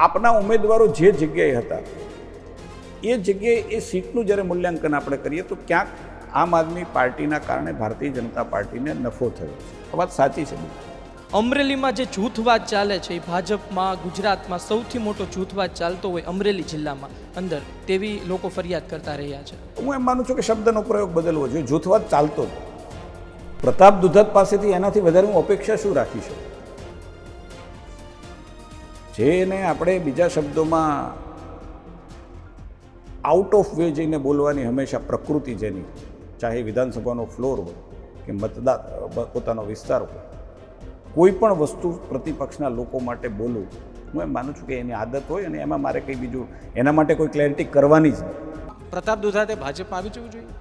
આપના ઉમેદવારો જે જગ્યાએ હતા એ જગ્યાએ એ સીટનું જ્યારે મૂલ્યાંકન આપણે કરીએ તો ક્યાંક આમ આદમી પાર્ટીના કારણે ભારતીય જનતા પાર્ટીને નફો થયો છે. આ વાત સાચી છે. અમરેલીમાં જે જૂથવાદ ચાલે છે એ ભાજપમાં ગુજરાતમાં સૌથી મોટો જૂથવાદ ચાલતો હોય અમરેલી જિલ્લામાં અંદર તેવી લોકો ફરિયાદ કરતા રહ્યા છે. હું એમ માનું છું કે શબ્દનો પ્રયોગ બદલવો જોઈએ. જૂથવાદ ચાલતો જ. પ્રતાપ દુધત પાસેથી એનાથી વધારે હું અપેક્ષા શું રાખી શકું? જેને આપણે બીજા શબ્દોમાં આઉટ ઓફ વે જઈને બોલવાની હંમેશા પ્રકૃતિ જેની, ચાહે વિધાનસભાનો ફ્લોર હોય કે પોતાનો વિસ્તાર હોય, કોઈ પણ વસ્તુ પ્રતિપક્ષના લોકો માટે બોલવું, હું એમ માનું છું કે એની આદત હોય અને એમાં મારે કંઈ બીજું એના માટે કોઈ ક્લેરિટી કરવાની જ નહીં. પ્રતાપ દુધાતે ભાજપમાં આવી જવું જોઈએ.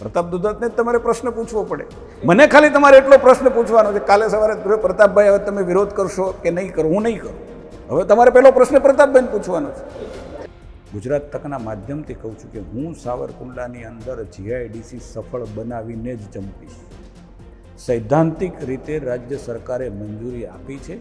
પ્રતાપ દુધતને જ તમારે પ્રશ્ન પૂછવો પડે. મને ખાલી તમારે એટલો પ્રશ્ન પૂછવાનો છે, કાલે સવારે પ્રતાપભાઈ હવે તમે વિરોધ કરશો કે નહીં કરો? હું નહીં કરું. હવે તમારે પહેલો પ્રશ્ન પ્રતાપભાઈને પૂછવાનો છે. ગુજરાત તકના માધ્યમથી કહું છું કે હું સાવરકુંડલાની અંદર જીઆઈડીસી સફળ બનાવીને જ જંપીશ. સૈદ્ધાંતિક રીતે રાજ્ય સરકારે મંજૂરી આપી છે.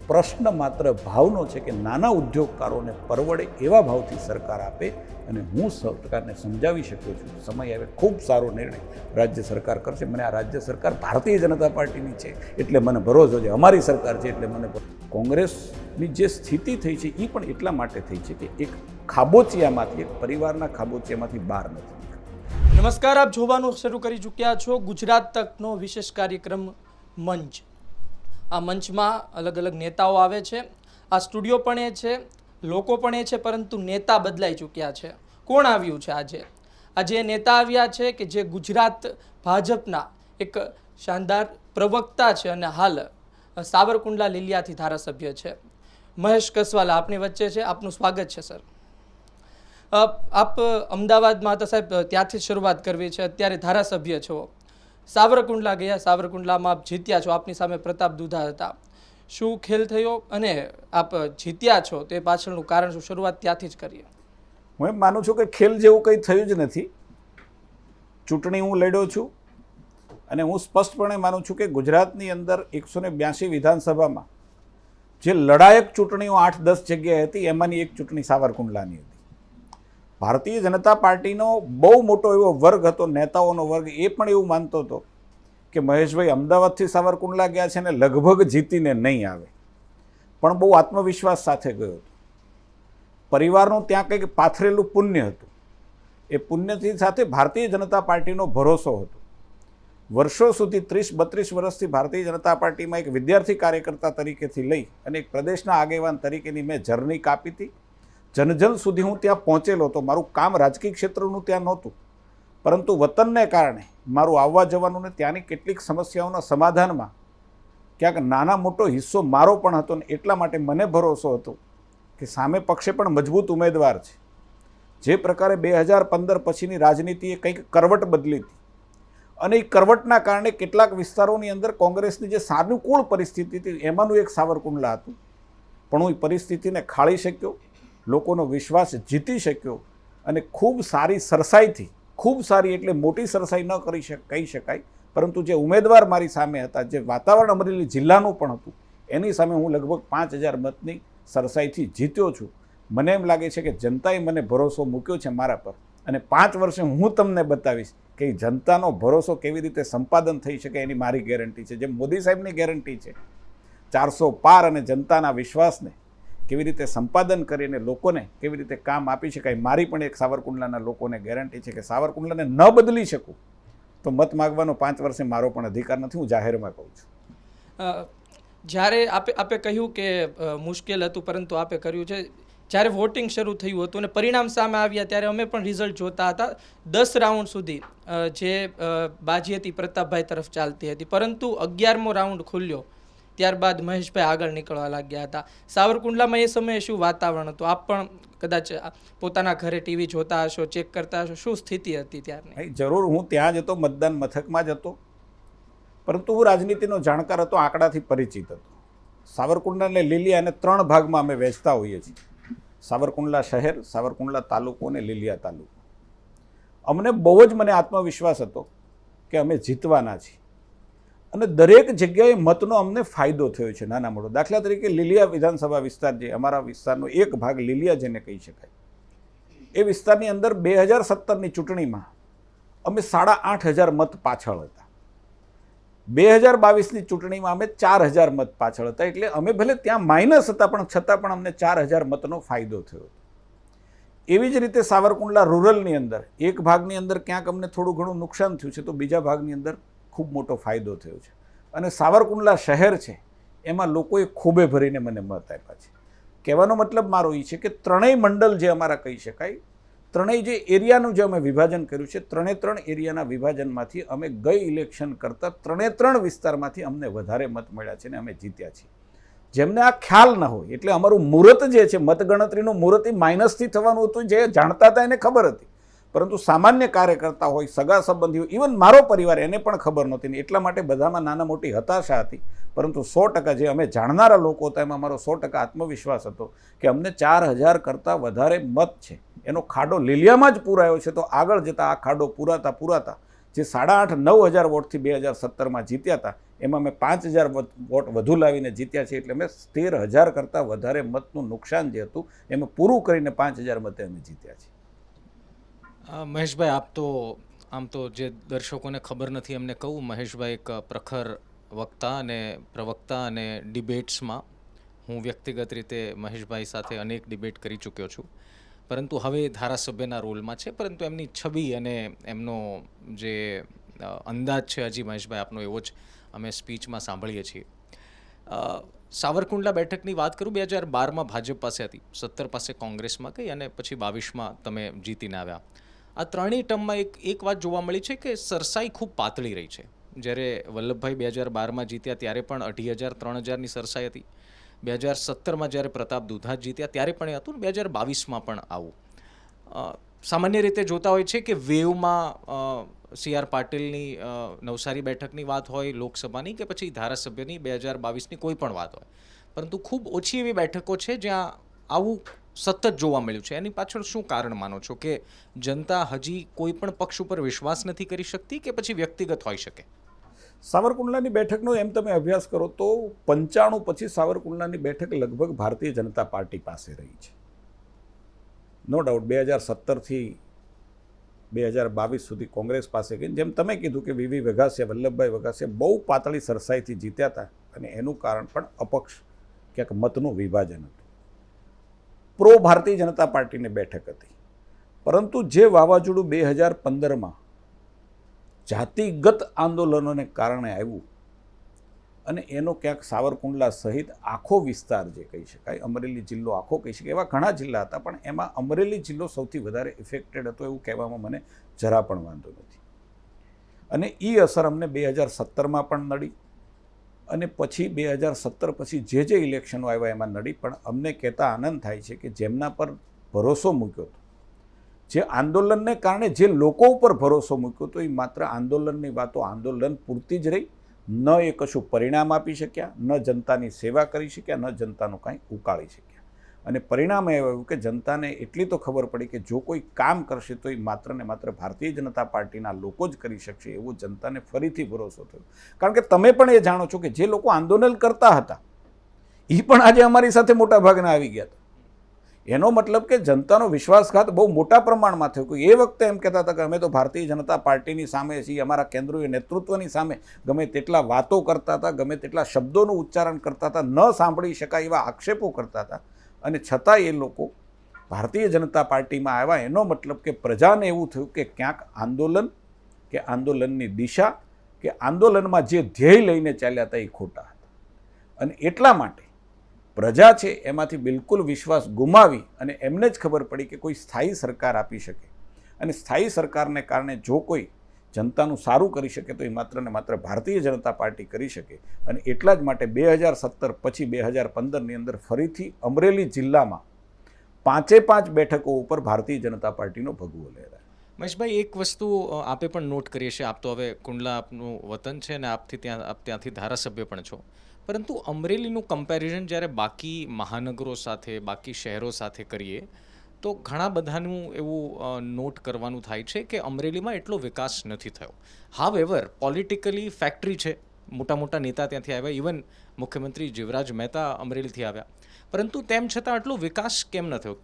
પ્રશ્ન માત્ર ભાવનો છે કે નાના ઉદ્યોગકારોને પરવડે એવા ભાવથી સરકાર આપે, અને હું સરકારને સમજાવી શકું છું સમય આવે ખૂબ સારો નિર્ણય રાજ્ય સરકાર કરશે. મને આ રાજ્ય સરકાર ભારતીય જનતા પાર્ટીની છે એટલે મને ભરોસો છે, અમારી સરકાર છે એટલે મને. કોંગ્રેસની જે સ્થિતિ થઈ છે એ પણ એટલા માટે થઈ છે કે એક ખાબોચિયામાંથી, એક પરિવારના ખાબોચિયામાંથી બહાર નથી. નમસ્કાર, આપ જોવાનું શરૂ કરી ચૂક્યા છો ગુજરાત તકનો વિશેષ કાર્યક્રમ મંચ. આ મંચમાં અલગ અલગ નેતાઓ આવે છે. આ સ્ટુડિયો પણ એ છે, લોકો પણ એ છે, પરંતુ નેતા બદલાઈ ચૂક્યા છે. કોણ આવ્યું છે આજે નેતા આવ્યા છે કે જે ગુજરાત ભાજપના એક શાનદાર પ્રવક્તા છે અને હાલ સાવરકુંડલા લીલિયાથી ધારાસભ્ય છે. મહેશ કસવાલા આપની વચ્ચે છે. આપનું સ્વાગત છે સર. આપ અમદાવાદમાં હતા સાહેબ, ત્યાંથી શરૂઆત કરવી છે. અત્યારે ધારાસભ્ય છો, સાવરકુંડલા ગયા, સાવરકુંડલામાં આપ જીત્યા છો. આપની સામે પ્રતાપ દુધા હતા. શું ખેલ થયો અને આપ જીત્યા છો તે પાછળનું કારણ શું? શરૂઆત ત્યાંથી જ કરીએ. હું એમ માનું છું કે ખેલ જેવું કંઈ થયું જ નથી. ચૂંટણી હું લડ્યો છું અને હું સ્પષ્ટપણે માનું છું કે ગુજરાતની અંદર 182 વિધાનસભામાં જે લડાયક ચૂંટણીઓ 8-10 જગ્યાએ હતી એમાંની એક ચૂંટણી સાવરકુંડલાની હતી. ભારતીય જનતા પાર્ટીનો બહુ મોટો એવો વર્ગ હતો, નેતાઓનો વર્ગ, એ પણ એવું માનતો હતો કે મહેશભાઈ અમદાવાદથી સાવરકુંડલા ગયા છે ને લગભગ જીતીને નહીં આવે, પણ બહુ આત્મવિશ્વાસ સાથે ગયો હતો. પરિવારનું ત્યાં કંઈક પાથરેલું પુણ્ય હતું. એ પુણ્યથી સાથે ભારતીય જનતા પાર્ટીનો ભરોસો હતો. વર્ષો સુધી 30-32 વર્ષથી ભારતીય જનતા પાર્ટીમાં એક વિદ્યાર્થી કાર્યકર્તા તરીકેથી લઈ અને એક પ્રદેશના આગેવાન તરીકેની મેં જર્ની કાપી હતી. જનજન સુધી હું ત્યાં પહોંચેલો હતો. મારું કામ રાજકીય ક્ષેત્રનું ત્યાં નહોતું, પરંતુ વતનને કારણે મારું આવવા જવાનું ને ત્યાંની કેટલીક સમસ્યાઓના સમાધાનમાં ક્યાંક નાના મોટો હિસ્સો મારો પણ હતો ને એટલા માટે મને ભરોસો હતો કે સામે પક્ષે પણ મજબૂત ઉમેદવાર છે. જે પ્રકારે 2015 પછીની રાજનીતિએ કંઈક કરવટ બદલી હતી અને એ કરવટના કારણે કેટલાક વિસ્તારોની અંદર કોંગ્રેસની જે સાનુકૂળ પરિસ્થિતિ હતી એમાંનું એક સાવરકુંડલા હતું. પણ હું એ પરિસ્થિતિને ખાળી શક્યો, લોકોનો વિશ્વાસ જીતી શક્યો અને ખૂબ સારી સરસાઈથી, ખૂબ સારી એટલે મોટી સરસાઈ ન કહી શકાય, પરંતુ જે ઉમેદવાર મારી સામે હતા, જે વાતાવરણ અમરેલી જિલ્લાનું પણ હતું, એની સામે હું લગભગ 5000 મતની સરસાઈથી જીત્યો છું. મને એમ લાગે છે કે જનતાએ મને ભરોસો મૂક્યો છે મારા પર, અને 5 વર્ષે હું તમને બતાવીશ કે જનતાનો ભરોસો કેવી રીતે સંપાદન થઈ શકે એની મારી ગેરંટી છે. જેમ મોદી સાહેબની ગેરંટી છે 400 પાર અને જનતાના વિશ્વાસને કેવી રીતે સંપાદન કરીને લોકોને કેવી રીતે કામ આપી શકાય, મારી પણ એક સાવરકુંડલાના લોકોને ગેરંટી છે કે સાવરકુંડલાને ન બદલી શકું તો મત માગવાનો 5 વર્ષે મારો પણ અધિકાર નથી. હું જાહેરમાં કહું છું. જ્યારે આપે કહ્યું કે મુશ્કેલ હતું પરંતુ આપે કર્યું છે. જ્યારે વોટિંગ શરૂ થયું હતું અને પરિણામ સામે આવ્યા ત્યારે અમે પણ રિઝલ્ટ જોતા હતા. 10 રાઉન્ડ સુધી જે બાજી હતી પ્રતાપભાઈ તરફ ચાલતી હતી, પરંતુ 11મો રાઉન્ડ ખુલ્યો ત્યારબાદ મહેશભાઈ આગળ નીકળવા લાગ્યા હતા. સાવરકુંડલામાં એ સમયે શું વાતાવરણ હતું? આપ પણ કદાચ પોતાના ઘરે ટીવી જોતા હશો, ચેક કરતા હશો, શું સ્થિતિ હતી ત્યારની? જરૂર હું ત્યાં જ હતો, મતદાન મથકમાં જ હતો, પરંતુ હું રાજનીતિનો જાણકાર હતો, આંકડાથી પરિચિત હતો. સાવરકુંડલા લીલિયા અને 3 ભાગમાં અમે વહેંચતા હોઈએ છીએ: સાવરકુંડલા શહેર, સાવરકુંડલા તાલુકો અને લીલિયા તાલુકો. અમને બહુ જ મને આત્મવિશ્વાસ હતો કે અમે જીતવાના છીએ. અને દરેક જગ્યાએ મતનો અમને ફાયદો થયો છે નાના મોટો. દાખલા તરીકે લીલિયા વિધાનસભા વિસ્તાર, જે અમારા વિસ્તારનો એક ભાગ લીલિયા જેને કહી શકાય, એ વિસ્તારની અંદર 2017ની ચૂંટણીમાં અમે 8,500 મત પાછળ હતા. 2022ની ચૂંટણીમાં અમે 4,000 મત પાછળ હતા. એટલે અમે ભલે ત્યાં માઇનસ હતા, પણ છતાં પણ અમને 4,000 મતનો ફાયદો થયો. એવી જ રીતે સાવરકુંડલા રૂરલની અંદર એક ભાગની અંદર ક્યાંક અમને થોડું ઘણું નુકસાન થયું છે, તો બીજા ભાગની અંદર ખૂબ મોટો ફાયદો થયો છે. અને સાવરકુંડલા શહેર છે એમાં લોકોએ ખોબે ભરીને મને મત આપ્યા છે. કહેવાનો મતલબ મારો એ છે કે ત્રણેય મંડળ જે અમારા કહી શકાય, ત્રણેય જે એરિયાનું જે અમે વિભાજન કર્યું છે, 3 એરિયાના વિભાજનમાંથી અમે ગઈ ઇલેક્શન કરતાં 3 વિસ્તારમાંથી અમને વધારે મત મળ્યા છે અને અમે જીત્યા છીએ. જેમને આ ખ્યાલ ન હોય, એટલે અમારું મુહૂર્ત જે છે, મતગણતરીનું મુહૂર્ત એ માઇનસથી થવાનું હતું, જે જાણતા હતા એને ખબર હતી, પરંતુ સામાન્ય કાર્યકર્તા હોય, સગા સંબંધીઓ, ઇવન મારો પરિવાર, એને પણ ખબર નહોતી. એટલા માટે બધામાં નાના મોટી હતાશા હતી. પરંતુ 100% જે અમે જાણનારા લોકો હતા એમાં મારો 100% આત્મવિશ્વાસ હતો કે અમને 4,000 કરતાં વધારે મત છે. એનો ખાડો લીલિયામાં જ પૂરાયો છે, તો આગળ જતાં આ ખાડો પૂરાતા જે 8,500-9,000 વોટથી 2017માં જીત્યા હતા, એમાં મેં 5,000 વોટ વધુ લાવીને જીત્યા છે. એટલે મેં 13,000 કરતાં વધારે મતનું નુકસાન જે હતું એમાં પૂરું કરીને 5,000 મતે અમે જીત્યા છે. મહેશભાઈ, આમ તો જે દર્શકોને ખબર નથી એમને કહું, મહેશભાઈ એક પ્રખર વક્તા અને પ્રવક્તા, અને ડિબેટ્સમાં હું વ્યક્તિગત રીતે મહેશભાઈ સાથે અનેક ડિબેટ કરી ચૂક્યો છું, પરંતુ હવે ધારાસભ્યના રોલમાં છે. પરંતુ એમની છબી અને એમનો જે અંદાજ છે હજી મહેશભાઈ આપનો એવો જ અમે સ્પીચમાં સાંભળીએ છીએ. સાવરકુંડલા બેઠકની વાત કરું, 2012માં ભાજપ પાસે હતી, 17 પાસે કોંગ્રેસમાં ગઈ અને પછી 22માં તમે જીતીને આવ્યા. આ ત્રણેય ટર્મમાં એક વાત જોવા મળી છે કે સરસાઈ ખૂબ પાતળી રહી છે. જ્યારે વલ્લભભાઈ 2012માં જીત્યા ત્યારે પણ 2,500-3,000ની સરસાઈ હતી. 2017માં જ્યારે પ્રતાપ દુધાત જીત્યા ત્યારે પણ એ હતું, 2022માં પણ આવું. સામાન્ય રીતે જોતા હોય છે કે વેવમાં CR પાટીલની નવસારી બેઠકની વાત હોય, લોકસભાની કે પછી ધારાસભ્યની 2022ની કોઈ પણ વાત હોય, પરંતુ ખૂબ ઓછી એવી બેઠકો છે જ્યાં આવું સતત જોવા મળ્યું છે. એની પાછળ શું કારણ માનો છો? કે જનતા હજી કોઈ પણ પક્ષ ઉપર વિશ્વાસ નથી કરી શકતી, કે પછી વ્યક્તિગત હોઈ શકે? સાવરકુંડલાની બેઠકનો એમ તમે અભ્યાસ કરો તો 95 પછી સાવરકુંડલાની બેઠક લગભગ ભારતીય જનતા પાર્ટી પાસે રહી છે. નો ડાઉટ 2017થી 2022 સુધી કોંગ્રેસ પાસે ગઈ. જેમ તમે કીધું કે વીવી વઘાસિયા, વલ્લભભાઈ વઘાસિયા બહુ પાતળી સરસાઈથી જીત્યા હતા, અને એનું કારણ પણ અપક્ષ ક્યાંક મતનું વિભાજન હતું. પ્રો ભારતીય જનતા પાર્ટીની બેઠક હતી. પરંતુ જે વાવાઝોડું 2015માં જાતિગત આંદોલનોને કારણે આવ્યું, અને એનો ક્યાંક સાવરકુંડલા સહિત આખો વિસ્તાર જે કહી શકાય, અમરેલી જિલ્લો આખો કહી શકાય, એવા ઘણા જિલ્લા હતા, પણ એમાં અમરેલી જિલ્લો સૌથી વધારે ઇફેક્ટેડ હતો એવું કહેવામાં મને જરા પણ વાંધો નથી. અને એ અસર અમને 2017માં પણ નડી, અને પછી 2017 પછી જે ઇલેક્શનો આવ્યા એમાં નડી. પણ અમને કહેતા આનંદ થાય છે કે જેમના પર ભરોસો મૂક્યો હતો, જે આંદોલનને કારણે જે લોકો ઉપર ભરોસો મૂક્યો હતો, એ માત્ર આંદોલનની વાતો આંદોલન પૂરતી જ રહી. ન એ કશું પરિણામ આપી શક્યા, ન જનતાની સેવા કરી શક્યા, ન જનતાનું કાંઈ ઉકાળી શક્યા. અને પરિણામ એ આવ્યું કે જનતાને એટલી તો ખબર પડી કે જો કોઈ કામ કરશે તો એ માત્ર ને માત્ર ભારતીય જનતા પાર્ટીના લોકો જ કરી શકશે, એવો જનતાને ફરીથી ભરોસો થયો. કારણ કે તમે પણ એ જાણો છો કે જે લોકો આંદોલન કરતા હતા એ પણ આજે અમારી સાથે મોટા ભાગના આવી ગયા હતા. એનો મતલબ કે જનતાનો વિશ્વાસઘાત બહુ મોટા પ્રમાણમાં થયો. એ વખતે એમ કહેતા હતા કે અમે તો ભારતીય જનતા પાર્ટીની સામે છીએ, અમારા કેન્દ્રીય નેતૃત્વની સામે ગમે તેટલા વાતો કરતા હતા, ગમે તેટલા શબ્દોનું ઉચ્ચારણ કરતા હતા, ન સાંભળી શકાય એવા આક્ષેપો કરતા હતા, અને છતાં એ લોકો ભારતીય જનતા પાર્ટીમાં આવ્યા. એનો મતલબ કે પ્રજાને એવું થયું કે ક્યાંક આંદોલન કે આંદોલનની દિશા કે આંદોલનમાં જે ધ્યેય લઈને ચાલ્યા હતા એ ખોટા હતા. અને એટલા માટે પ્રજા છે એમાંથી બિલકુલ વિશ્વાસ ગુમાવી, અને એમને જ ખબર પડી કે કોઈ સ્થાયી સરકાર આપી શકે, અને સ્થાયી સરકારને કારણે જો કોઈ જનતાનું સારું કરી શકે તો એ માત્ર ને માત્ર ભારતીય જનતા પાર્ટી કરી શકે. અને એટલા જ માટે 2017 પછી 2015ની અંદર ફરીથી અમરેલી જિલ્લામાં 5 બેઠકો ઉપર ભારતીય જનતા પાર્ટીનો ભગવો લહેરાય. મહેશભાઈ, એક વસ્તુ આપે પણ નોટ કરીએ છીએ, આપ તો હવે કુંડલા આપનું વતન છે અને આપ ત્યાંથી ધારાસભ્ય પણ છો, પરંતુ અમરેલીનું કમ્પેરિઝન જ્યારે બાકી મહાનગરો સાથે, બાકી શહેરો સાથે કરીએ તો ઘણા બધાનું એવું નોટ કરવાનું થાય છે કે અમરેલીમાં એટલો વિકાસ નથી થયો. હાવેવર પોલિટિકલી ફેક્ટરી છે, મોટા મોટા નેતા ત્યાંથી આવ્યા, ઇવન મુખ્યમંત્રી જીવરાજ મહેતા અમરેલીથી આવ્યા, પરંતુ તેમ છતાં આટલો વિકાસ કેમ ન થયો?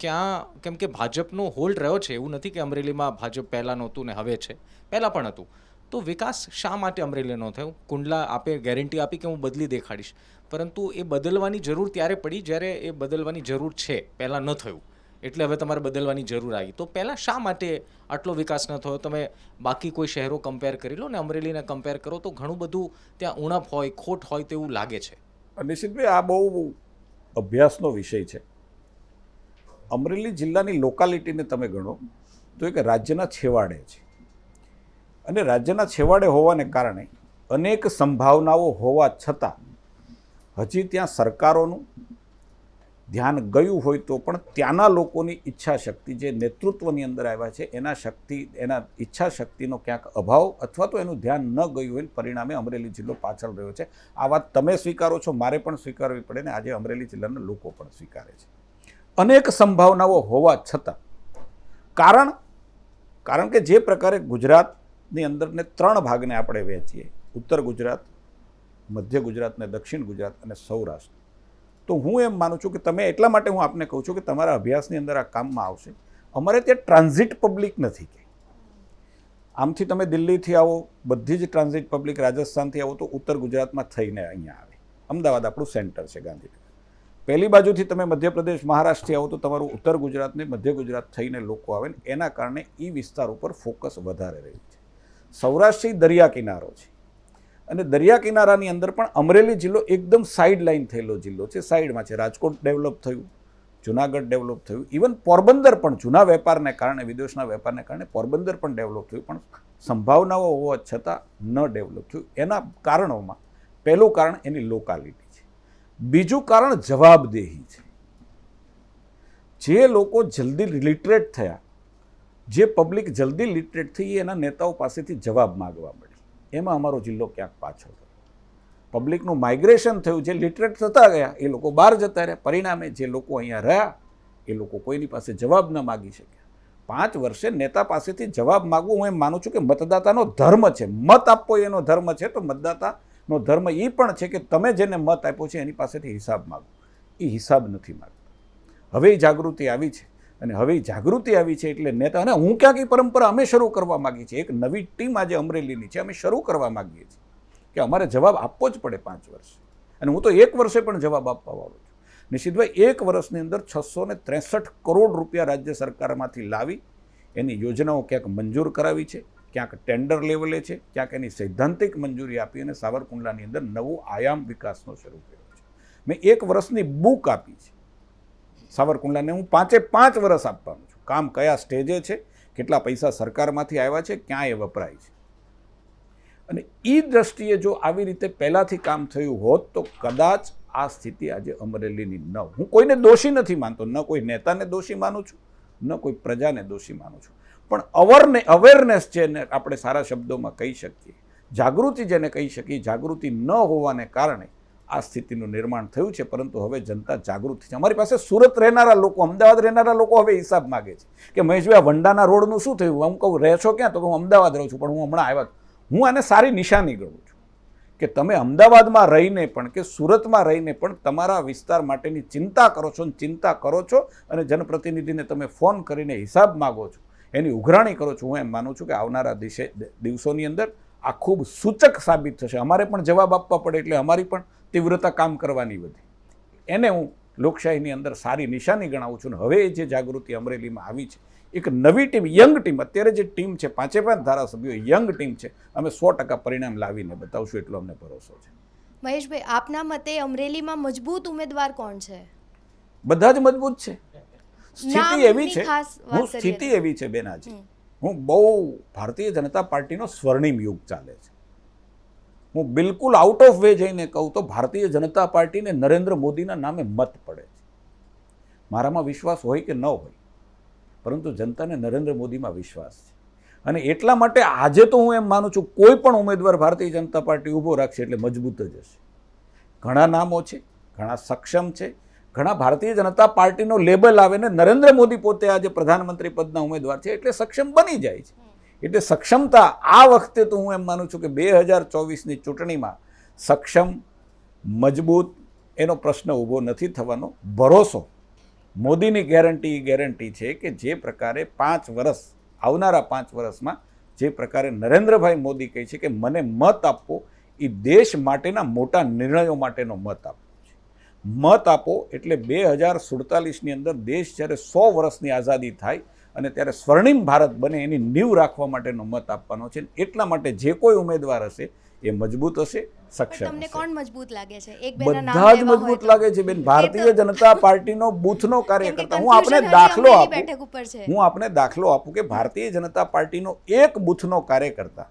કેમ કે ભાજપનો હોલ્ડ રહ્યો છે, એવું નથી કે અમરેલીમાં ભાજપ પહેલાં નહોતું ને હવે છે, પહેલાં પણ હતું. તો વિકાસ શા માટે અમરેલી ન થયો? કુંડલા આપે ગેરંટી આપી કે હું બદલી દેખાડીશ, પરંતુ એ બદલવાની જરૂર ત્યારે પડી જ્યારે એ બદલવાની જરૂર છે, પહેલાં ન થયું એટલે હવે તમારે બદલવાની જરૂર આવી. તો પહેલાં શા માટે આટલો વિકાસ ન થયો? તમે બાકી કોઈ શહેરો કમ્પેર કરી લો ને અમરેલીને કમ્પેર કરો તો ઘણું બધું ત્યાં ઉણપ હોય, ખોટ હોય તેવું લાગે છે. નિશ્ચિતભાઈ, આ બહુ અભ્યાસનો વિષય છે. અમરેલી જિલ્લાની લોકાલિટીને તમે ગણો તો એક રાજ્યના છેવાડે છે, અને રાજ્યના છેવાડે હોવાને કારણે અનેક સંભાવનાઓ હોવા છતાં હજી ત્યાં સરકારોનું ધ્યાન ગયું હોય તો પણ ત્યાંના લોકોની ઈચ્છા શક્તિ, જે નેતૃત્વની અંદર આવ્યા છે એના ઈચ્છા શક્તિનો ક્યાંક અભાવ અથવા તો એનું ધ્યાન ન ગયું હોય, પરિણામે અમરેલી જિલ્લો પાછળ રહ્યો છે. આ વાત તમે સ્વીકારો છો, મારે પણ સ્વીકારવી પડે ને આજે અમરેલી જિલ્લાના લોકો પણ સ્વીકારે છે. અનેક સંભાવનાઓ હોવા છતાં કારણ કે જે પ્રકારે ગુજરાતની અંદરને 3 ભાગને આપણે વહેંચીએ, ઉત્તર ગુજરાત, મધ્ય ગુજરાત ને દક્ષિણ ગુજરાત અને સૌરાષ્ટ્ર, તો હું એમ માનું છું કે તમે એટલા માટે હું આપને કહું છું કે તમારા અભ્યાસની અંદર આ કામમાં આવશે. અમારે ત્યાં ટ્રાન્ઝિટ પબ્લિક નથી કે આમથી તમે દિલ્હીથી આવો, બધી જ ટ્રાન્ઝિટ પબ્લિક રાજસ્થાનથી આવો તો ઉત્તર ગુજરાતમાં થઈને અહીંયા આવે. અમદાવાદ આપણું સેન્ટર છે, ગાંધીનગર. પહેલી બાજુથી તમે મધ્યપ્રદેશ, મહારાષ્ટ્રથી આવો તો તમારું ઉત્તર ગુજરાત ને મધ્ય ગુજરાત થઈને લોકો આવે ને એના કારણે એ વિસ્તાર ઉપર ફોકસ વધારે રહ્યું છે. સૌરાષ્ટ્રથી દરિયા કિનારો છે, અને દરિયા કિનારાની અંદર પણ અમરેલી જિલ્લો એકદમ સાઇડ લાઇન થયેલો જિલ્લો છે, સાઇડમાં છે. રાજકોટ ડેવલપ થયું, જુનાગઢ ડેવલપ થયું, ઇવન પોરબંદર પણ જૂના વેપારને કારણે, વિદેશના વેપારને કારણે પોરબંદર પણ ડેવલપ થયું, પણ સંભાવનાઓ હોવા છતાં ન ડેવલપ થયું. એના કારણોમાં પહેલું કારણ એની લોકાલિટી છે, બીજું કારણ જવાબદેહી છે. જે લોકો જલ્દી લિટરેટ થયા, જે પબ્લિક જલ્દી લિટરેટ થઈ, એના નેતાઓ પાસેથી જવાબ માગવા મળે. એમાં અમારો જિલ્લો ક્યાંક પાછળ રહ્યો. પબ્લિકનું માઇગ્રેશન થયું, જે લિટરેટ થતા ગયા એ લોકો બહાર જતા રહ્યા, પરિણામે જે લોકો અહીંયા રહ્યા એ લોકો કોઈની પાસે જવાબ ન માગી શક્યા. 5 વર્ષે નેતા પાસેથી જવાબ માગવું, હું એમ માનું છું કે મતદાતાનો ધર્મ છે. મત આપવો એનો ધર્મ છે, તો મતદાતાનો ધર્મ એ પણ છે કે તમે જેને મત આપ્યો છે એની પાસેથી હિસાબ માગો. એ હિસાબ નથી માગતા. હવે જાગૃતિ આવી છે, અને હવે જાગૃતિ આવી છે એટલે નેતા, અને હું ક્યાંક એ પરંપરા અમે શરૂ કરવા માગીએ છીએ. એક નવી ટીમ આજે અમરેલીની છે, અમે શરૂ કરવા માગીએ છીએ કે અમારે જવાબ આપવો જ પડે 5 વર્ષ, અને હું તો 1 વર્ષે પણ જવાબ આપવા વાળો છું. નિશ્ચિતભાઈ, 1 વર્ષની અંદર 663 કરોડ રૂપિયા રાજ્ય સરકારમાંથી લાવી એની યોજનાઓ ક્યાંક મંજૂર કરાવી છે, ક્યાંક ટેન્ડર લેવલે છે, ક્યાંક એની સૈદ્ધાંતિક મંજૂરી આપી અને સાવરકુંડલાની અંદર નવો આયામ વિકાસનો શરૂ કર્યો છે. મેં 1 વર્ષની બુક આપી છે સાવરકુંડલાને. હું 5 વર્ષ આપવાનું છું. કામ કયા સ્ટેજે છે, કેટલા પૈસા સરકારમાંથી આવ્યા છે, ક્યાં એ વપરાય છે. અને એ દ્રષ્ટિએ જો આવી રીતે પહેલાંથી કામ થયું હોત તો કદાચ આ સ્થિતિ આજે અમરેલીની ન. હું કોઈને દોષી નથી માનતો, ન કોઈ નેતાને દોષી માનું છું, ન કોઈ પ્રજાને દોષી માનું છું, પણ અવેરનેસ જેને આપણે સારા શબ્દોમાં કહી શકીએ, જાગૃતિ જેને કહી શકીએ, જાગૃતિ ન હોવાને કારણે આ સ્થિતિનું નિર્માણ થયું છે. પરંતુ હવે જનતા જાગૃત છે. અમારી પાસે સુરત રહેનારા લોકો, અમદાવાદ રહેનારા લોકો હવે હિસાબ માગે છે કે મહેશભાઈ, આ વંડાના રોડનું શું થયું? હું કહું રહે છો ક્યાં? તો હું અમદાવાદ રહું છું, પણ હું હમણાં આવ્યા. હું આને સારી નિશાની ગણું છું કે તમે અમદાવાદમાં રહીને પણ કે સુરતમાં રહીને પણ તમારા વિસ્તાર માટેની ચિંતા કરો છો, ચિંતા કરો છો, અને જનપ્રતિનિધિને તમે ફોન કરીને હિસાબ માગો છો, એની ઉઘરાણી કરો છો. હું એમ માનું છું કે આવનારા દિવસોની અંદર આ ખૂબ સૂચક સાબિત થશે. અમારે પણ જવાબ આપવા પડે એટલે અમારી પણ તીવ્રતા કામ કરવાની વધી. એને હું લોકશાહીની અંદર સારી નિશાની ગણાવું છું. ને હવે જે જાગૃતિ અમરેલીમાં આવી છે, એક નવી ટીમ, યંગ ટીમ, અત્યારે જે ટીમ છે 5 ધારાસભ્યો, યંગ ટીમ છે, અમે 100% પરિણામ લાવીને બતાવશું એટલો અમને ભરોસો છે. મહેશભાઈ, આપના મતે અમરેલીમાં મજબૂત ઉમેદવાર કોણ છે? બધા જ મજબૂત છે. સ્થિતિ એવી છે, ખાસ વાત કરીએ સ્થિતિ એવી છે બેનાજી, હું બહુ ભારતીય જનતા પાર્ટીનો સ્વર્ણિમ યુગ ચાલે છે. હું બિલકુલ આઉટ ઓફ વે જઈને કહું તો ભારતીય જનતા પાર્ટીને નરેન્દ્ર મોદીના નામે મત પડે છે. મારામાં વિશ્વાસ હોય કે ન હોય, પરંતુ જનતાને નરેન્દ્ર મોદીમાં વિશ્વાસ છે. અને એટલા માટે આજે તો હું એમ માનું છું કોઈ પણ ઉમેદવાર ભારતીય જનતા પાર્ટી ઊભો રાખશે એટલે મજબૂત જ હશે. ઘણા નામો છે, ઘણા સક્ષમ છે, ઘણા ભારતીય જનતા પાર્ટીનો લેબલ આવે ને નરેન્દ્ર મોદી પોતે આજે પ્રધાનમંત્રી પદના ઉમેદવાર છે એટલે સક્ષમ બની જાય છે. એટલે સક્ષમતા આ વખતે તો હું એમ માનું છું કે 2024ની ચૂંટણીમાં સક્ષમ, મજબૂત એનો પ્રશ્ન ઊભો નથી થવાનો. ભરોસો, મોદીની ગેરંટી છે કે જે પ્રકારે 5 વર્ષ, આવનારા 5 વર્ષમાં જે પ્રકારે નરેન્દ્રભાઈ મોદી કહે છે કે મને મત આપવો, એ દેશ માટેના મોટા નિર્ણયો માટેનો મત આપવો છે. મત આપો એટલે 2047ની અંદર દેશ જ્યારે 100 વર્ષની આઝાદી થાય અને ત્યારે સ્વર્ણિમ ભારત બને એની નીંવ રાખવા માટેનો મત આપવાનો છે. એટલા માટે જે કોઈ ઉમેદવાર હશે એ મજબૂત હશે, પણ સક્ષમ તમને હશે. કોણ મજબૂત લાગે છે? એક બેના નામ બધા જ લેવા હોય મજબૂત તો. લાગે છે બેન. ભારતીય જનતા પાર્ટીનો બૂથનો કેમ કે કાર્યકર્તા, હું આપણે confusion હજી દાખલો અમરેલી આપું, બેઠક ઉપર છે. હું આપણે દાખલો આપું કે ભારતીય જનતા પાર્ટીનો એક બૂથનો કાર્યકર્તા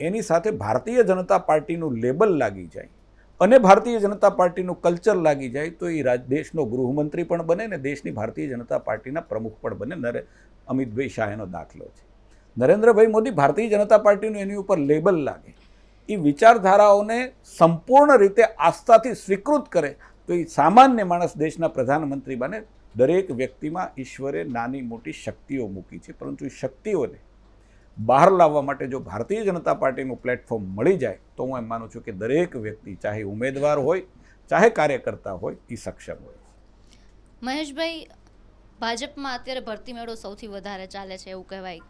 એની સાથે ભારતીય જનતા પાર્ટીનું લેબલ લાગી જાય અને ભારતીય જનતા પાર્ટીનું કલ્ચર લાગી જાય તો એ દેશનો ગૃહમંત્રી પણ બને ને દેશની ભારતીય જનતા પાર્ટીના પ્રમુખ પણ બને. અમિતભાઈ શાહનો દાખલો છે. નરેન્દ્રભાઈ મોદી ભારતીય જનતા પાર્ટીનું એની ઉપર લેબલ લાગે, એ વિચારધારાઓને સંપૂર્ણ રીતે આસ્થાથી સ્વીકૃત કરે તો એ સામાન્ય માણસ દેશના પ્રધાનમંત્રી બને. દરેક વ્યક્તિમાં ઈશ્વરે નાની મોટી શક્તિઓ મૂકી છે, પરંતુ એ શક્તિઓને બહાર લાવવા માટે જો ભારતીય જનતા પાર્ટીનું પ્લેટફોર્મ મળી જાય તો હું એમ માનું છું કે દરેક વ્યક્તિ, ચાહે ઉમેદવાર હોય ચાહે કાર્યકર્તા હોય, એ સક્ષમ હોય. મહેશભાઈ, ભાજપમાં અત્યારે ભરતી મેળો સૌથી વધારે ચાલે છે એવું કહેવાય,